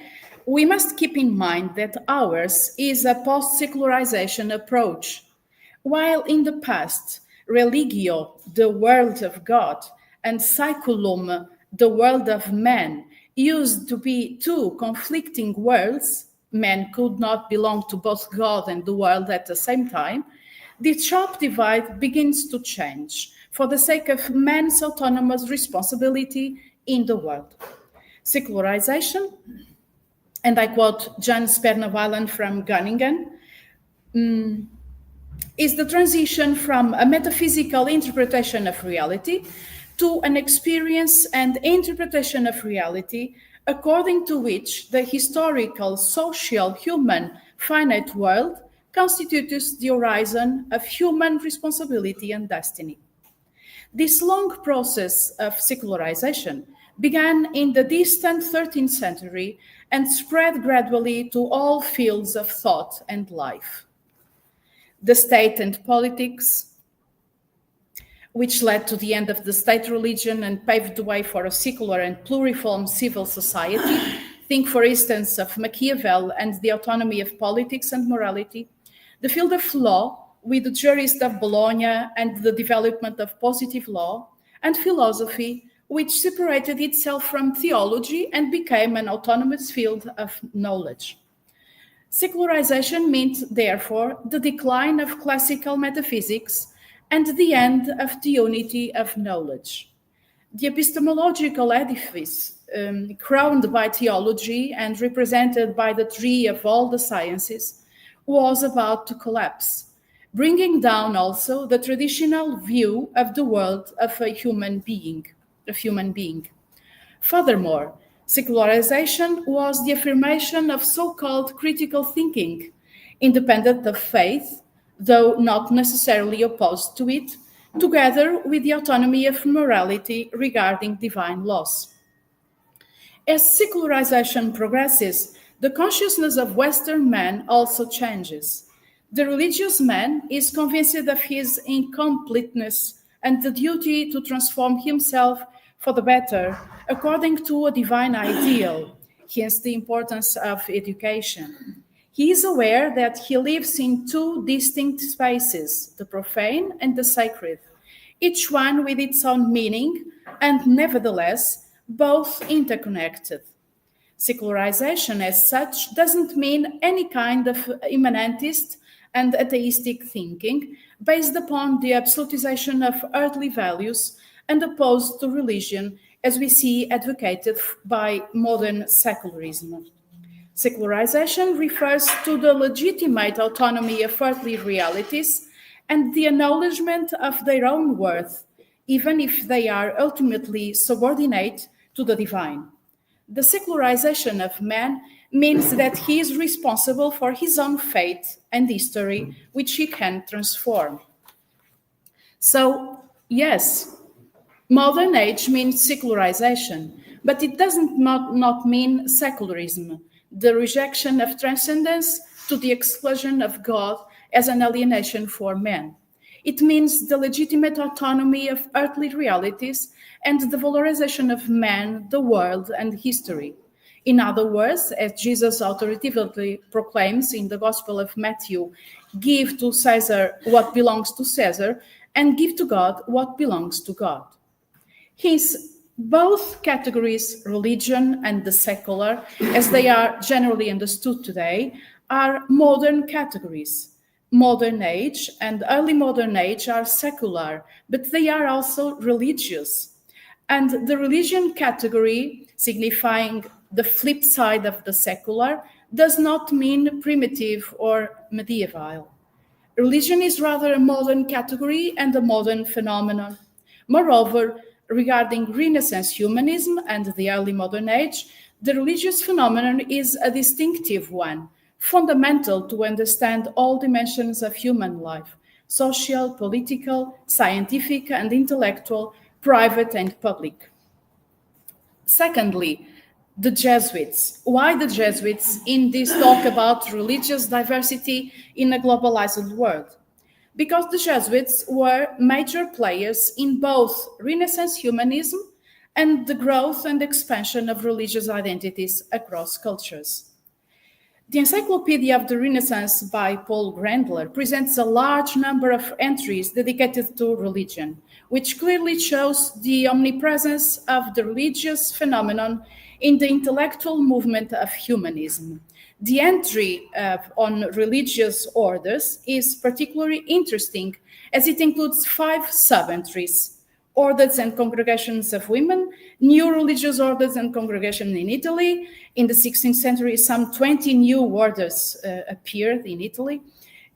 we must keep in mind that ours is a post-secularization approach. While in the past, religio, the world of God, and saeculum, the world of man, used to be two conflicting worlds, man could not belong to both God and the world at the same time, this sharp divide begins to change for the sake of man's autonomous responsibility in the world. Secularization, and I quote Jan Sperner-Weiland from Groningen, is the transition from a metaphysical interpretation of reality to an experience and interpretation of reality according to which the historical, social, human, finite world constitutes the horizon of human responsibility and destiny. This long process of secularization began in the distant 13th century and spread gradually to all fields of thought and life. The state and politics, which led to the end of the state religion and paved the way for a secular and pluriform civil society. Think, for instance, of Machiavelli and the autonomy of politics and morality. The field of law, with the jurist of Bologna and the development of positive law, and philosophy, which separated itself from theology and became an autonomous field of knowledge. Secularization meant, therefore, the decline of classical metaphysics and the end of the unity of knowledge. The epistemological edifice, crowned by theology and represented by the tree of all the sciences, was about to collapse, bringing down also the traditional view of the world of a human being. Furthermore, secularization was the affirmation of so-called critical thinking, independent of faith, though not necessarily opposed to it, together with the autonomy of morality regarding divine laws. As secularization progresses, the consciousness of Western man also changes. The religious man is convinced of his incompleteness and the duty to transform himself for the better according to a divine ideal, hence the importance of education. He is aware that he lives in two distinct spaces, the profane and the sacred, each one with its own meaning and nevertheless both interconnected. Secularization as such doesn't mean any kind of immanentist and atheistic thinking based upon the absolutization of earthly values and opposed to religion as we see advocated by modern secularism. Secularization refers to the legitimate autonomy of earthly realities and the acknowledgement of their own worth, even if they are ultimately subordinate to the divine. The secularization of man means that he is responsible for his own fate and history, which he can transform. So, yes, modern age means secularization, but it doesn't not mean secularism, the rejection of transcendence to the exclusion of God as an alienation for men. It means the legitimate autonomy of earthly realities and the valorization of man, the world, and history. In other words, as Jesus authoritatively proclaims in the Gospel of Matthew, give to Caesar what belongs to Caesar, and give to God what belongs to God. Hence, both categories, religion and the secular, as they are generally understood today, are modern categories. Modern age and early modern age are secular, but they are also religious. And the religion category, signifying the flip side of the secular, does not mean primitive or medieval. Religion is rather a modern category and a modern phenomenon. Moreover, regarding Renaissance humanism and the early modern age, the religious phenomenon is a distinctive one, fundamental to understand all dimensions of human life, social, political, scientific and intellectual, private and public. Secondly, the Jesuits. Why the Jesuits in this talk about religious diversity in a globalized world? Because the Jesuits were major players in both Renaissance humanism and the growth and expansion of religious identities across cultures. The Encyclopedia of the Renaissance by Paul Grandler presents a large number of entries dedicated to religion, which clearly shows the omnipresence of the religious phenomenon in the intellectual movement of humanism. The entry on religious orders is particularly interesting as it includes 5 sub-entries: orders and congregations of women, new religious orders and congregations in Italy. In the 16th century, some 20 new orders appeared in Italy.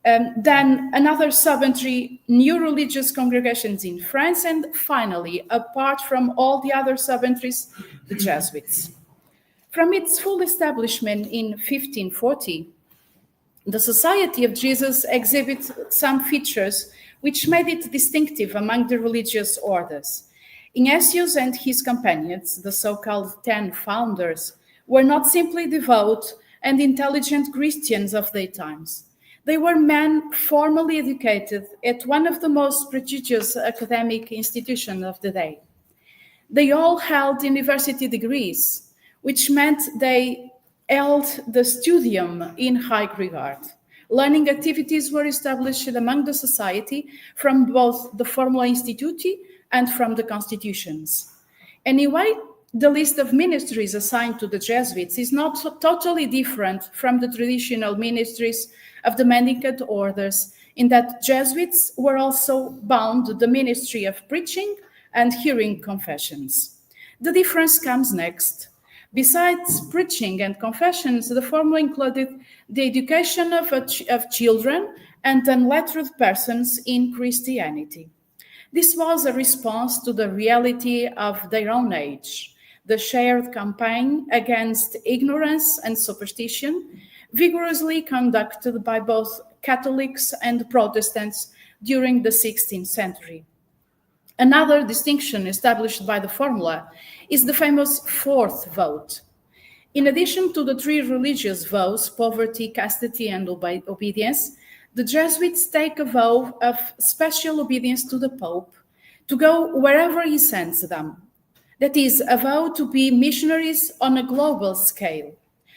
Then another sub-entry, new religious congregations in France, and finally, apart from all the other sub-entries, the Jesuits. From its full establishment in 1540, the Society of Jesus exhibits some features which made it distinctive among the religious orders. Ignatius and his companions, the so-called 10 founders, were not simply devout and intelligent Christians of their times. They were men formally educated at one of the most prestigious academic institutions of the day. They all held university degrees, which meant they held the studium in high regard. Learning activities were established among the society from both the Formula Instituti and from the constitutions. Anyway, the list of ministries assigned to the Jesuits is not totally different from the traditional ministries of the mendicant orders, in that Jesuits were also bound to the ministry of preaching and hearing confessions. The difference comes next. Besides preaching and confessions, the formula included the education of children and unlettered persons in Christianity. This was a response to the reality of their own age, the shared campaign against ignorance and superstition, vigorously conducted by both Catholics and Protestants during the 16th century. Another distinction established by the formula is the famous 4th vote. In addition to the 3 religious vows, poverty, chastity, and obedience, the Jesuits take a vow of special obedience to the Pope, to go wherever he sends them. That is, a vow to be missionaries on a global scale.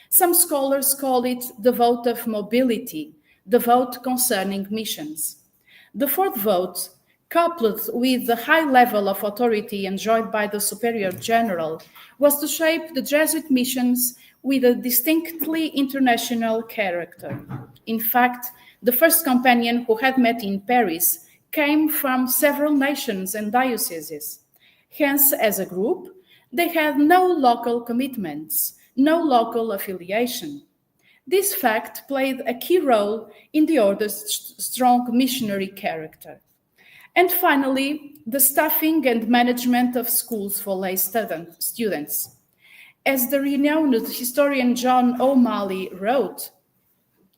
Some scholars call it the vote of mobility, the vote concerning missions. The 4th vote, coupled with the high level of authority enjoyed by the Superior General, was to shape the Jesuit missions with a distinctly international character. In fact, the first companion who had met in Paris came from several nations and dioceses. Hence, as a group, they had no local commitments, no local affiliation. This fact played a key role in the order's strong missionary character. And finally, the staffing and management of schools for lay students. As the renowned historian John O'Malley wrote,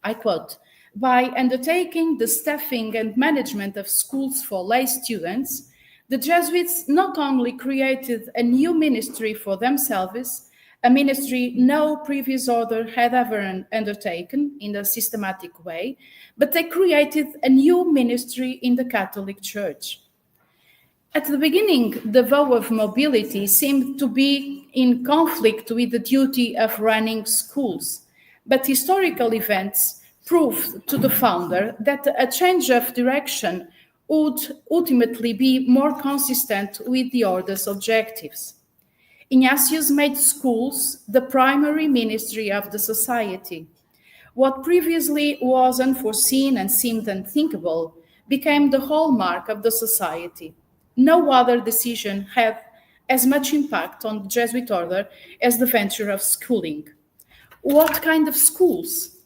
I quote, "By undertaking the staffing and management of schools for lay students, the Jesuits not only created a new ministry for themselves, a ministry no previous order had ever undertaken in a systematic way, but they created a new ministry in the Catholic Church." At the beginning, the vow of mobility seemed to be in conflict with the duty of running schools, but historical events proved to the founder that a change of direction would ultimately be more consistent with the order's objectives. Ignatius made schools the primary ministry of the society. What previously was unforeseen and seemed unthinkable became the hallmark of the society. No other decision had as much impact on the Jesuit order as the venture of schooling. What kind of schools?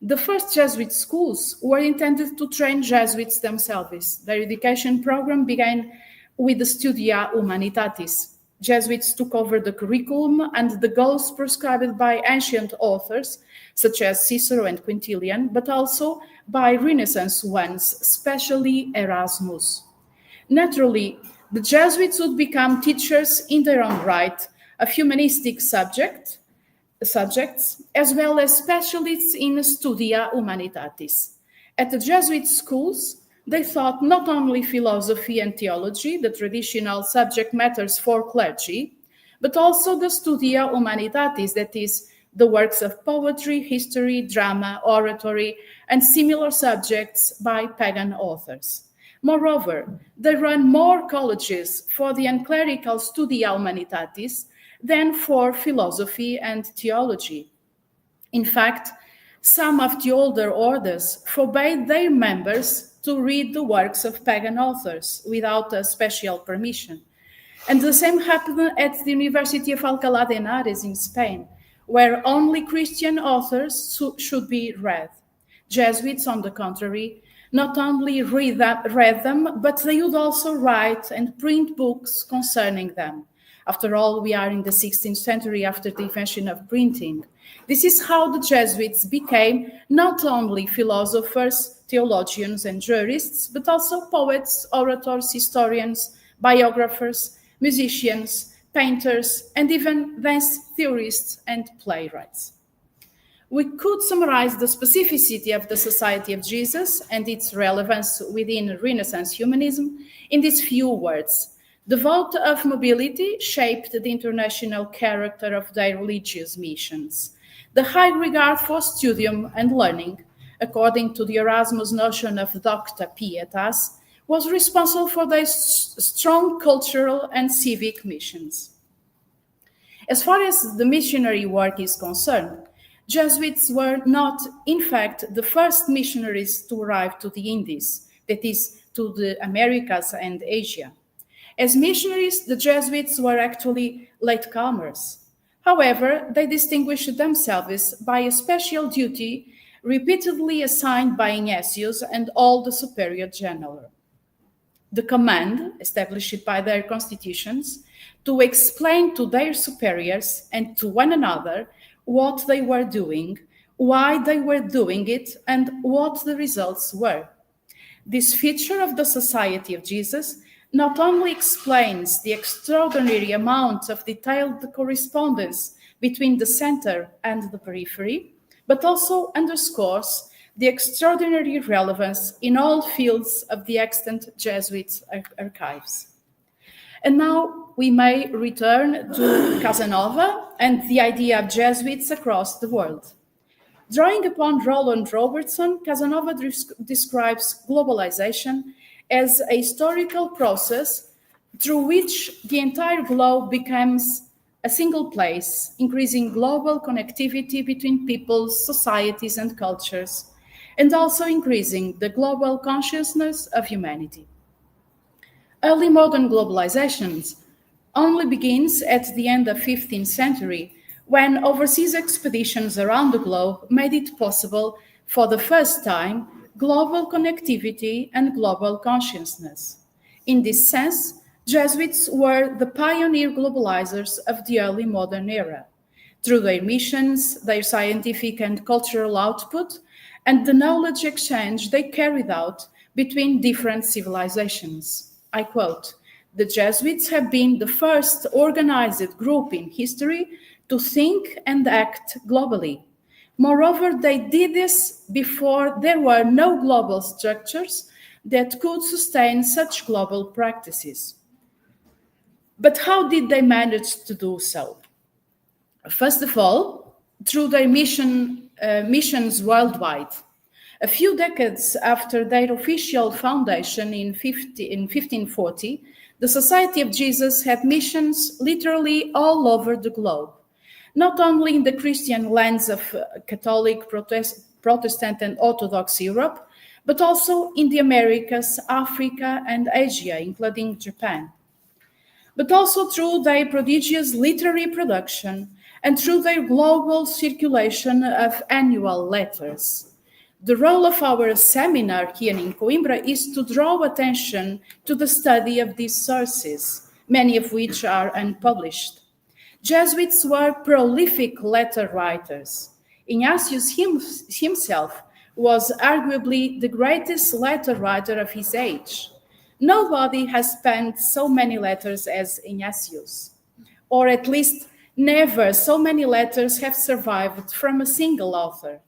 The first Jesuit schools were intended to train Jesuits themselves. Their education program began with the Studia Humanitatis. Jesuits took over the curriculum and the goals prescribed by ancient authors, such as Cicero and Quintilian, but also by Renaissance ones, especially Erasmus. Naturally, the Jesuits would become teachers in their own right of humanistic subjects, as well as specialists in Studia Humanitatis. At the Jesuit schools, they taught not only philosophy and theology, the traditional subject matters for clergy, but also the Studia Humanitatis, that is, the works of poetry, history, drama, oratory, and similar subjects by pagan authors. Moreover, they run more colleges for the unclerical Studia Humanitatis than for philosophy and theology. In fact, some of the older orders forbade their members to read the works of pagan authors without a special permission. And the same happened at the University of Alcalá de Henares in Spain, where only Christian authors should be read. Jesuits, on the contrary, not only read them, but they would also write and print books concerning them. After all, we are in the 16th century after the invention of printing. This is how the Jesuits became not only philosophers, theologians, and jurists, but also poets, orators, historians, biographers, musicians, painters, and even dance theorists and playwrights. We could summarize the specificity of the Society of Jesus and its relevance within Renaissance humanism in these few words. The vote of mobility shaped the international character of their religious missions. The high regard for studium and learning, according to the Erasmus notion of docta pietas, was responsible for their strong cultural and civic missions. As far as the missionary work is concerned, Jesuits were not, in fact, the first missionaries to arrive to the Indies, that is, to the Americas and Asia. As missionaries, the Jesuits were actually latecomers. However, they distinguished themselves by a special duty repeatedly assigned by Ignatius and all the superior general. The command, established by their constitutions, to explain to their superiors and to one another what they were doing, why they were doing it, and what the results were. This feature of the Society of Jesus not only explains the extraordinary amount of detailed correspondence between the center and the periphery, but also underscores the extraordinary relevance in all fields of the extant Jesuit archives. And now we may return to Casanova and the idea of Jesuits across the world. Drawing upon Roland Robertson, Casanova describes globalization as a historical process through which the entire globe becomes a single place, increasing global connectivity between peoples, societies, and cultures, and also increasing the global consciousness of humanity. Early modern globalizations only begins at the end of the 15th century, when overseas expeditions around the globe made it possible for the first time global connectivity and global consciousness. In this sense, Jesuits were the pioneer globalizers of the early modern era. Through their missions, their scientific and cultural output, and the knowledge exchange they carried out between different civilizations. I quote, "The Jesuits have been the first organized group in history to think and act globally. Moreover, they did this before there were no global structures that could sustain such global practices." But how did they manage to do so? First of all, through their missions worldwide. A few decades after their official foundation in 1540, the Society of Jesus had missions literally all over the globe, not only in the Christian lands of Catholic, Protestant, and Orthodox Europe, but also in the Americas, Africa, and Asia, including Japan. But also through their prodigious literary production and through their global circulation of annual letters. The role of our seminar here in Coimbra is to draw attention to the study of these sources, many of which are unpublished. Jesuits were prolific letter writers. Ignatius himself was arguably the greatest letter writer of his age. Nobody has penned so many letters as Ignatius, or at least never so many letters have survived from a single author.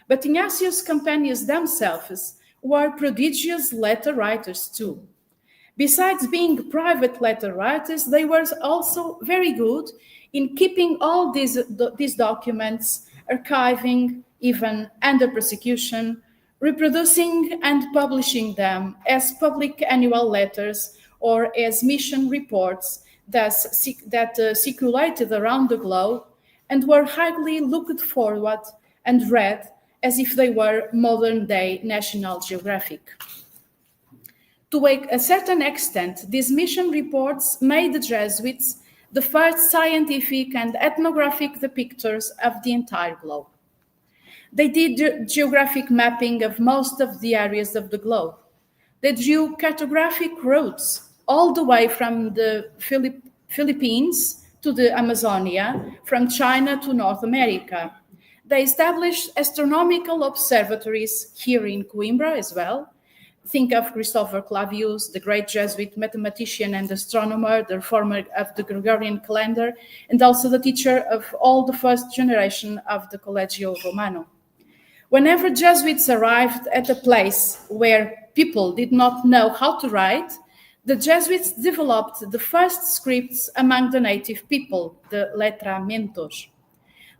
But Ignatius' companions themselves were prodigious letter writers too. Besides being private letter writers, they were also very good in keeping all these documents, archiving, even under persecution, reproducing and publishing them as public annual letters or as mission reports that circulated around the globe and were highly looked forward and read as if they were modern-day National Geographic. To a certain extent, these mission reports made the Jesuits the first scientific and ethnographic depictors of the entire globe. They did geographic mapping of most of the areas of the globe. They drew cartographic routes all the way from the Philippines to the Amazonia, from China to North America. They established astronomical observatories here in Coimbra as well. Think of Christopher Clavius, the great Jesuit mathematician and astronomer, the reformer of the Gregorian calendar, and also the teacher of all the first generation of the Collegio Romano. Whenever Jesuits arrived at a place where people did not know how to write, the Jesuits developed the first scripts among the native people, the letramentos.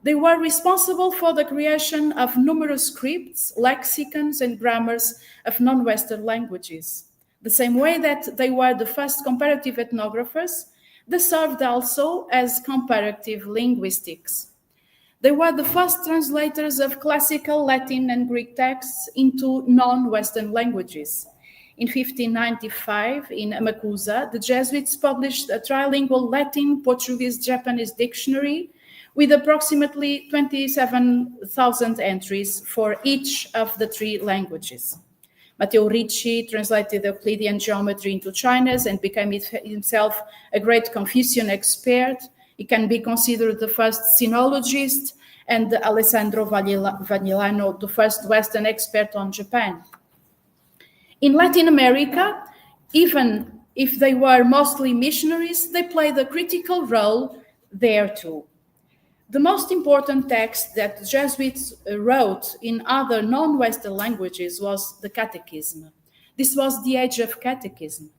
They were responsible for the creation of numerous scripts, lexicons, and grammars of non-Western languages. The same way that they were the first comparative ethnographers, they served also as comparative linguistics. They were the first translators of classical Latin and Greek texts into non-Western languages. In 1595, in Amakusa, the Jesuits published a trilingual Latin, Portuguese, Japanese dictionary with approximately 27,000 entries for each of the three languages. Matteo Ricci translated Euclidean geometry into Chinese and became himself a great Confucian expert. He can be considered the first sinologist, and Alessandro Vagnellano, the first Western expert on Japan. In Latin America, even if they were mostly missionaries, they played a critical role there too. The most important text that the Jesuits wrote in other non-Western languages was the Catechism. This was the age of catechism.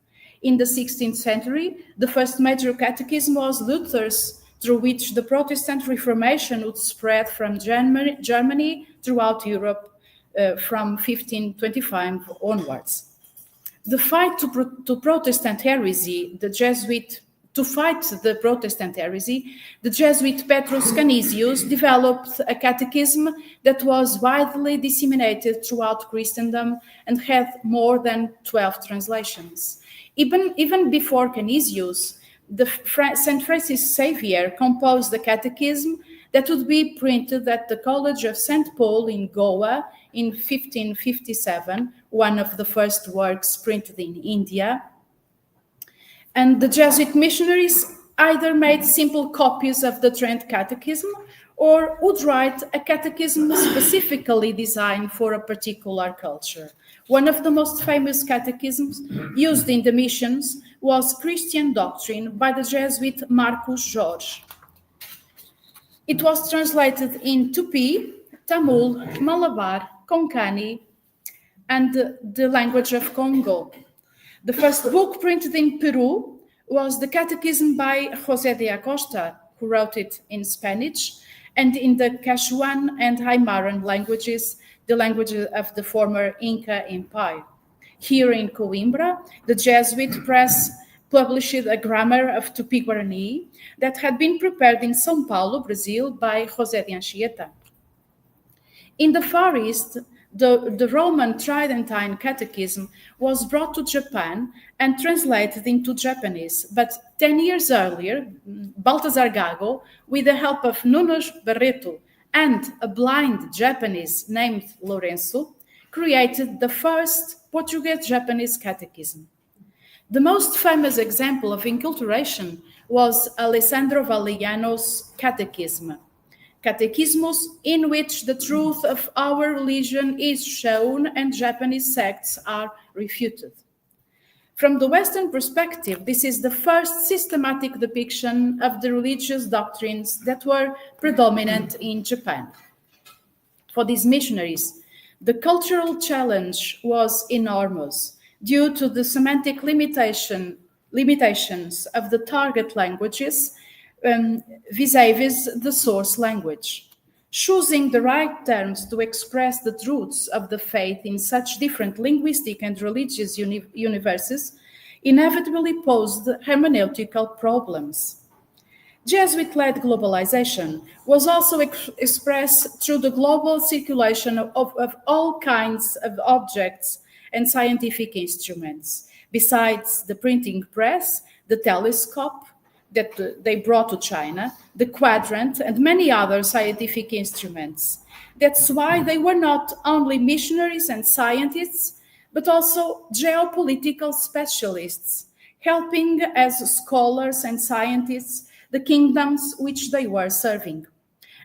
In the 16th century, the first major catechism was Luther's, through which the Protestant Reformation would spread from Germany throughout Europe from 1525 onwards. The fight to Protestant heresy, the Jesuit Petrus Canisius developed a catechism that was widely disseminated throughout Christendom and had more than 12 translations. Even before Canisius, St. Francis Xavier composed a catechism that would be printed at the College of St. Paul in Goa in 1557, one of the first works printed in India. And the Jesuit missionaries either made simple copies of the Trent Catechism or would write a catechism specifically designed for a particular culture. One of the most famous catechisms used in the missions was Christian Doctrine by the Jesuit Marcus Jorge. It was translated in Tupi, Tamil, Malabar, Konkani, and the language of Congo. The first book printed in Peru was the Catechism by José de Acosta, who wrote it in Spanish, and in the Quechuan and Aymaran languages, the languages of the former Inca Empire. Here in Coimbra, the Jesuit press published a grammar of Tupi-Guarani that had been prepared in São Paulo, Brazil, by José de Anchieta. In the Far East, the Roman Tridentine Catechism was brought to Japan and translated into Japanese, but 10 years earlier, Baltasar Gago, with the help of Nuno Barreto and a blind Japanese named Lourenço, created the first Portuguese-Japanese catechism. The most famous example of enculturation was Alessandro Valeriano's Catechism, Catechismus, in which the truth of our religion is shown and Japanese sects are refuted. From the Western perspective, this is the first systematic depiction of the religious doctrines that were predominant in Japan. For these missionaries, the cultural challenge was enormous due to the semantic limitations of the target languages, vis-a-vis the source language. Choosing the right terms to express the truths of the faith in such different linguistic and religious universes inevitably posed hermeneutical problems. Jesuit-led globalization was also expressed through the global circulation of all kinds of objects and scientific instruments, besides the printing press, the telescope that they brought to China, the quadrant, and many other scientific instruments. That's why they were not only missionaries and scientists, but also geopolitical specialists, helping as scholars and scientists the kingdoms which they were serving.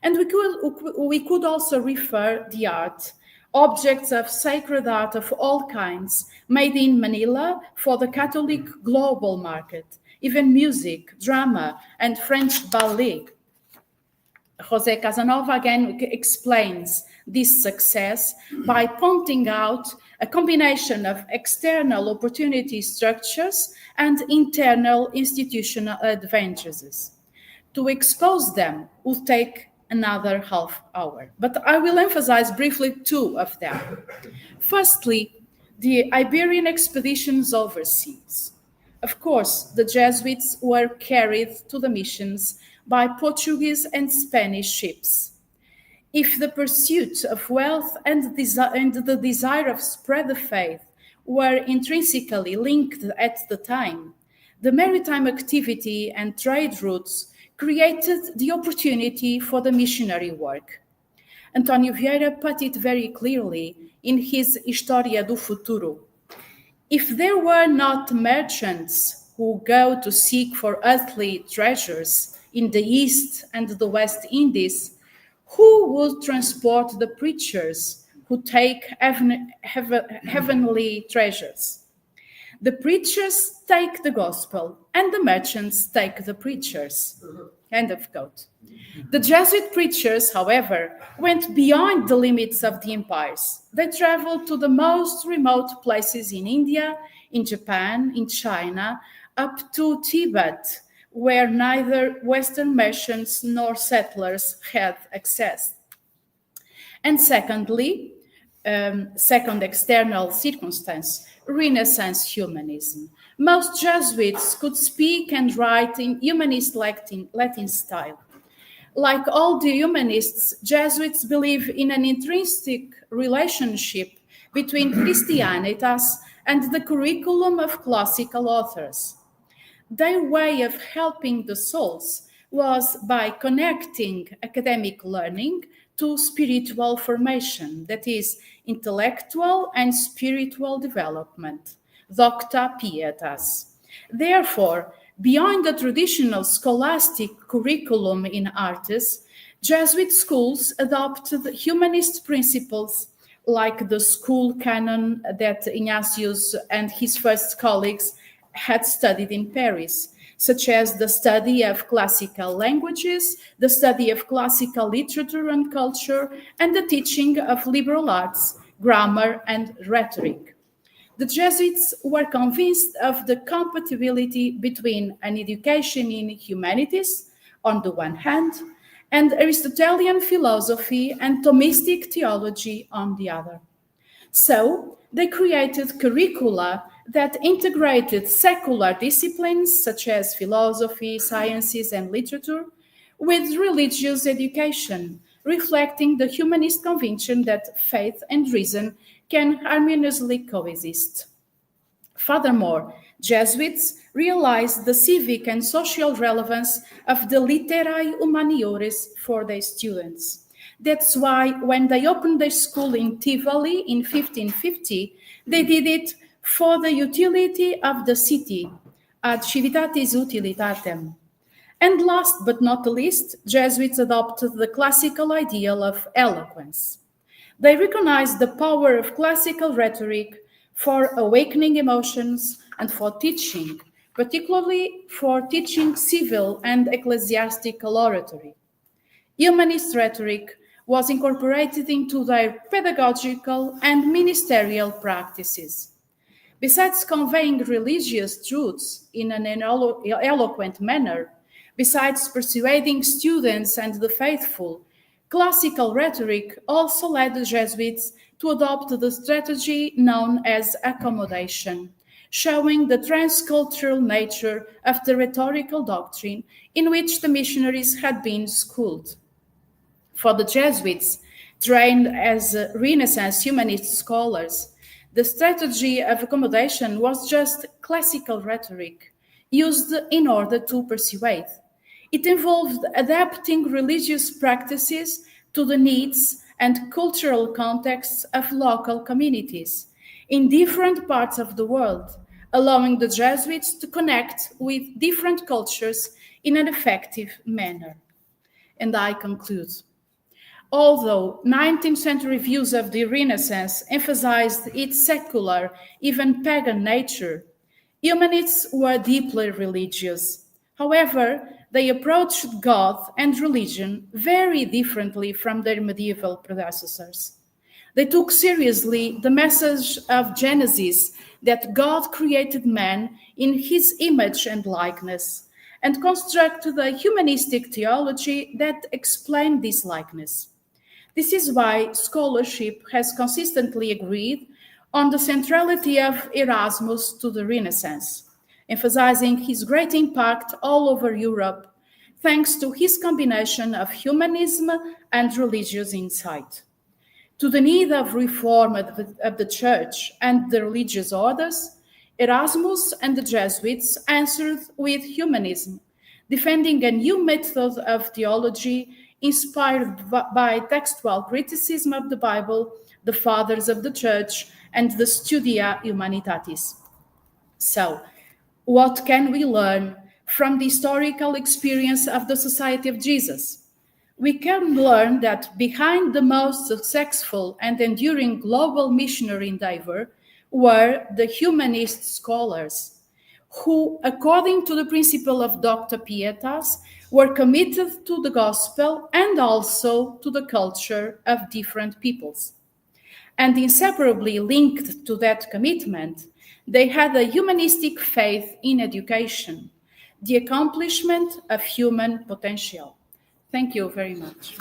And we could also refer the art, objects of sacred art of all kinds, made in Manila for the Catholic global market, even music, drama, and French ballet. José Casanova again explains this success by pointing out a combination of external opportunity structures and internal institutional advantages. To expose them would take another half hour, but I will emphasize briefly two of them. Firstly, the Iberian expeditions overseas. Of course, the Jesuits were carried to the missions by Portuguese and Spanish ships. If the pursuit of wealth and the desire of spread the faith were intrinsically linked at the time, the maritime activity and trade routes created the opportunity for the missionary work. António Vieira put it very clearly in his História do Futuro. If there were not merchants who go to seek for earthly treasures in the East and the West Indies, who would transport the preachers who take heavenly treasures? The preachers take the gospel, and the merchants take the preachers. End of quote. The Jesuit preachers, however, went beyond the limits of the empires. They traveled to the most remote places in India, in Japan, in China, up to Tibet, where neither Western merchants nor settlers had access. And secondly, second external circumstance, Renaissance humanism. Most Jesuits could speak and write in humanist Latin style. Like all the humanists, Jesuits believe in an intrinsic relationship between Christianitas and the curriculum of classical authors. Their way of helping the souls was by connecting academic learning to spiritual formation, that is, intellectual and spiritual development, docta pietas. Therefore, beyond the traditional scholastic curriculum in arts, Jesuit schools adopted humanist principles like the school canon that Ignatius and his first colleagues had studied in Paris, such as the study of classical languages, the study of classical literature and culture, and the teaching of liberal arts, grammar, and rhetoric. The Jesuits were convinced of the compatibility between an education in humanities, on the one hand, and Aristotelian philosophy and Thomistic theology on the other. So, they created curricula that integrated secular disciplines such as philosophy, sciences, and literature with religious education, reflecting the humanist conviction that faith and reason can harmoniously coexist. Furthermore, Jesuits realized the civic and social relevance of the literae humaniores for their students. That's why when they opened their school in Tivoli in 1550, they did it for the utility of the city, ad civitatis utilitatem. And last but not least, Jesuits adopted the classical ideal of eloquence. They recognized the power of classical rhetoric for awakening emotions and for teaching, particularly for teaching civil and ecclesiastical oratory. Humanist rhetoric was incorporated into their pedagogical and ministerial practices. Besides conveying religious truths in an eloquent manner, Besides persuading students and the faithful, classical rhetoric also led the Jesuits to adopt the strategy known as accommodation, showing the transcultural nature of the rhetorical doctrine in which the missionaries had been schooled. For the Jesuits, trained as Renaissance humanist scholars, the strategy of accommodation was just classical rhetoric, used in order to persuade. It involved adapting religious practices to the needs and cultural contexts of local communities in different parts of the world, allowing the Jesuits to connect with different cultures in an effective manner. And I conclude. Although 19th century views of the Renaissance emphasized its secular, even pagan nature, humanists were deeply religious. However, they approached God and religion very differently from their medieval predecessors. They took seriously the message of Genesis that God created man in his image and likeness, and constructed a humanistic theology that explained this likeness. This is why scholarship has consistently agreed on the centrality of Erasmus to the Renaissance, emphasizing his great impact all over Europe, thanks to his combination of humanism and religious insight. To the need of reform of the Church and the religious orders, Erasmus and the Jesuits answered with humanism, defending a new method of theology inspired by textual criticism of the Bible, the Fathers of the Church, and the Studia Humanitatis. So, what can we learn from the historical experience of the Society of Jesus? We can learn that behind the most successful and enduring global missionary endeavor were the humanist scholars, who, according to the principle of Docta Pietas, were committed to the gospel and also to the culture of different peoples. And inseparably linked to that commitment, they had a humanistic faith in education, the accomplishment of human potential. Thank you very much.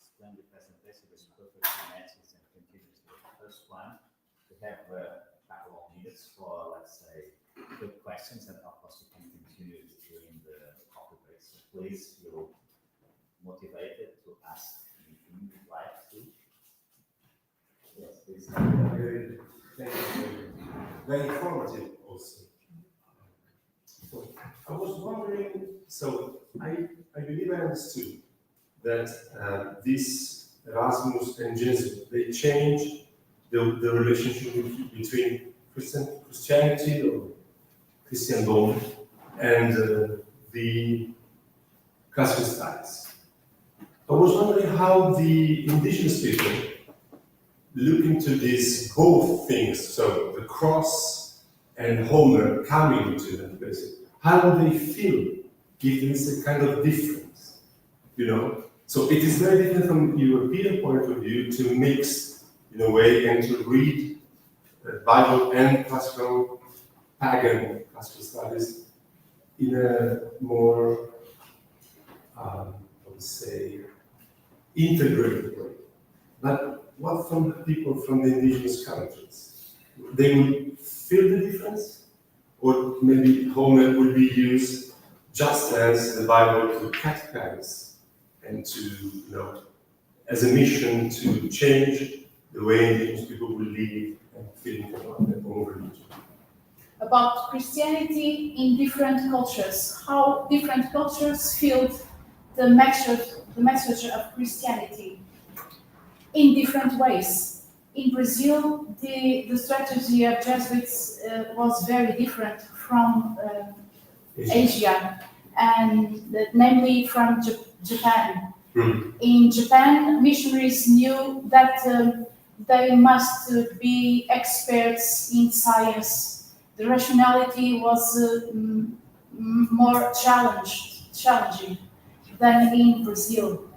Splendid presentation with perfect matches and continues with the first one. We have a couple of minutes for, let's say, quick questions, and of course you can continue during the coffee break. So please feel motivated to ask anything you'd like to. Yes, please. Thank you. Very informative also. So I was wondering, so I believe I understood that this Erasmus and Jesuit, they changed the relationship between Christianity or Christendom and the classical studies. I was wondering how the indigenous people look into these both things, so the cross and Homer coming into them, basically. How do they feel if there is a kind of difference, you know? So it is very different from European point of view to mix, in a way, and to read the Bible and classical, pagan classical studies in a more, I would say, integrated way. But what from people from the indigenous countries? They would feel the difference? Or maybe Homer would be used just as the Bible to catechize and to, you know, as a mission to change the way indigenous people will live and think about their own religion. About Christianity in different cultures, how different cultures feel the message of Christianity in different ways. In Brazil, the strategy of Jesuits was very different from Asia, and namely from Japan. Mm-hmm. In Japan, missionaries knew that they must be experts in science. The rationality was more challenging than in Brazil.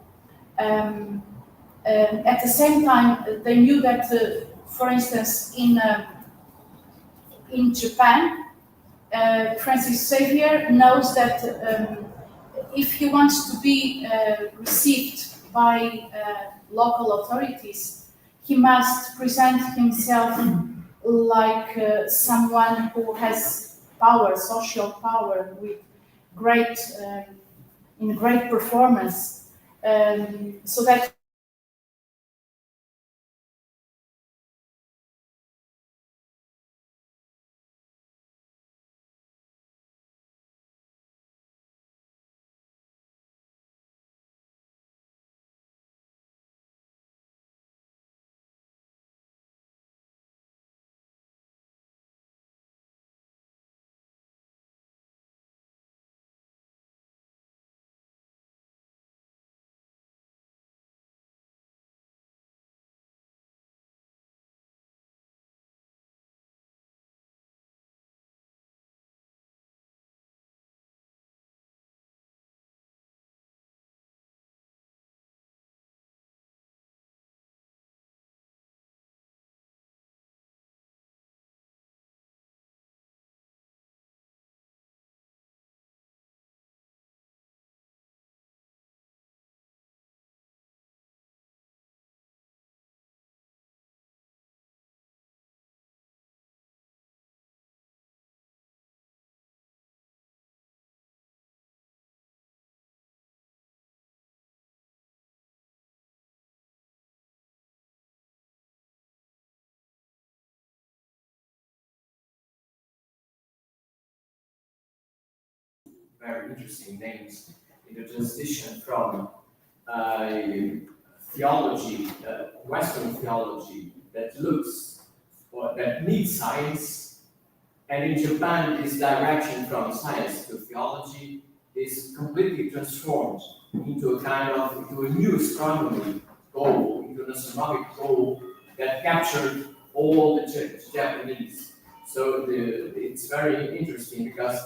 At the same time, they knew that, for instance, in Japan, Francis Xavier knows that if he wants to be received by local authorities, he must present himself like someone who has power, social power, with great performance, so that very interesting names in the transition from theology, Western theology that looks or that needs science, and in Japan, this direction from science to theology is completely transformed into a new astronomy goal, into an astronomic goal that captured all the Japanese. So it's very interesting because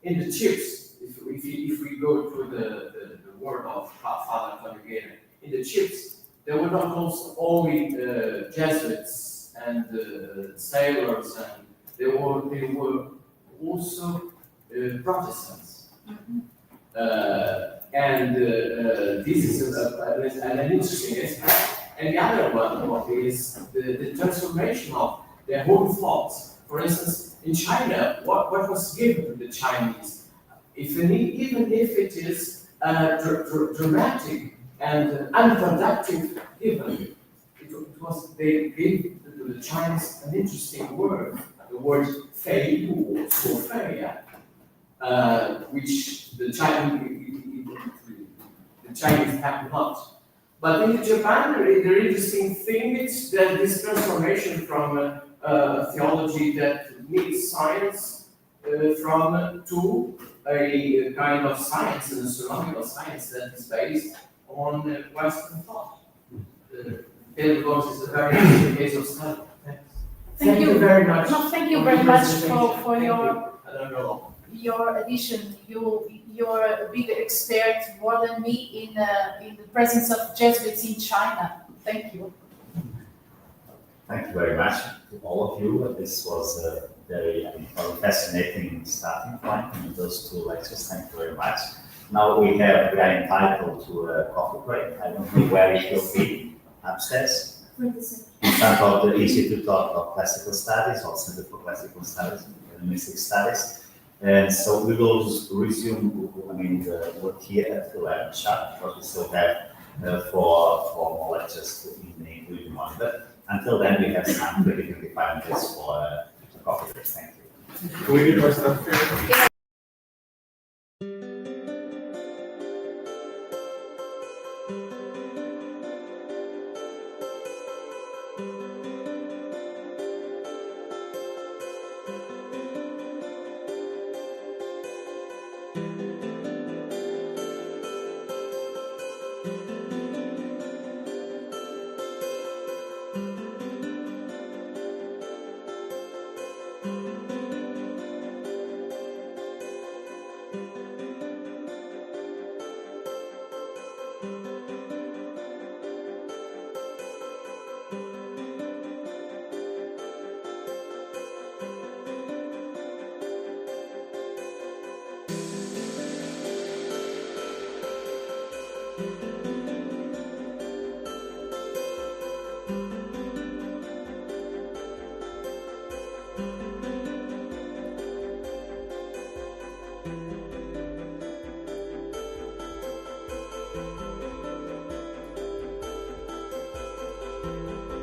in the chips, if we go through the word of Father Antonio Guerra, in the chips, there were not only Jesuits and sailors, and they were also Protestants. And this is an interesting aspect. And the other one is the transformation of their own thoughts. For instance, in China, what was given to the Chinese, even if it is dramatic and unproductive given, they gave to the Chinese an interesting word, the word fei or sofei, which the Chinese have not. But in Japan, the interesting thing is that this transformation from theology that needs science to a kind of science, an astronomical science that is based on Western thought. David Gross is a very interesting case of study. Thank you very much. No, thank you very much for your addition. You're a big expert, more than me, in the presence of Jesuits in China. Thank you. Thank you very much to all of you. This was a very fascinating starting point in those two lectures. Thank you very much. Now we are entitled to a coffee break. I don't know where it will be, upstairs, in front of the Institute of Classical Studies or Center for Classical Studies, Humanistic Studies. And so we will resume, the work here at the 11 sharp, because we still have for more lectures in the morning. But until then, we have some 25 minutes for a coffee break. Thank you. Can we do my stuff here? you.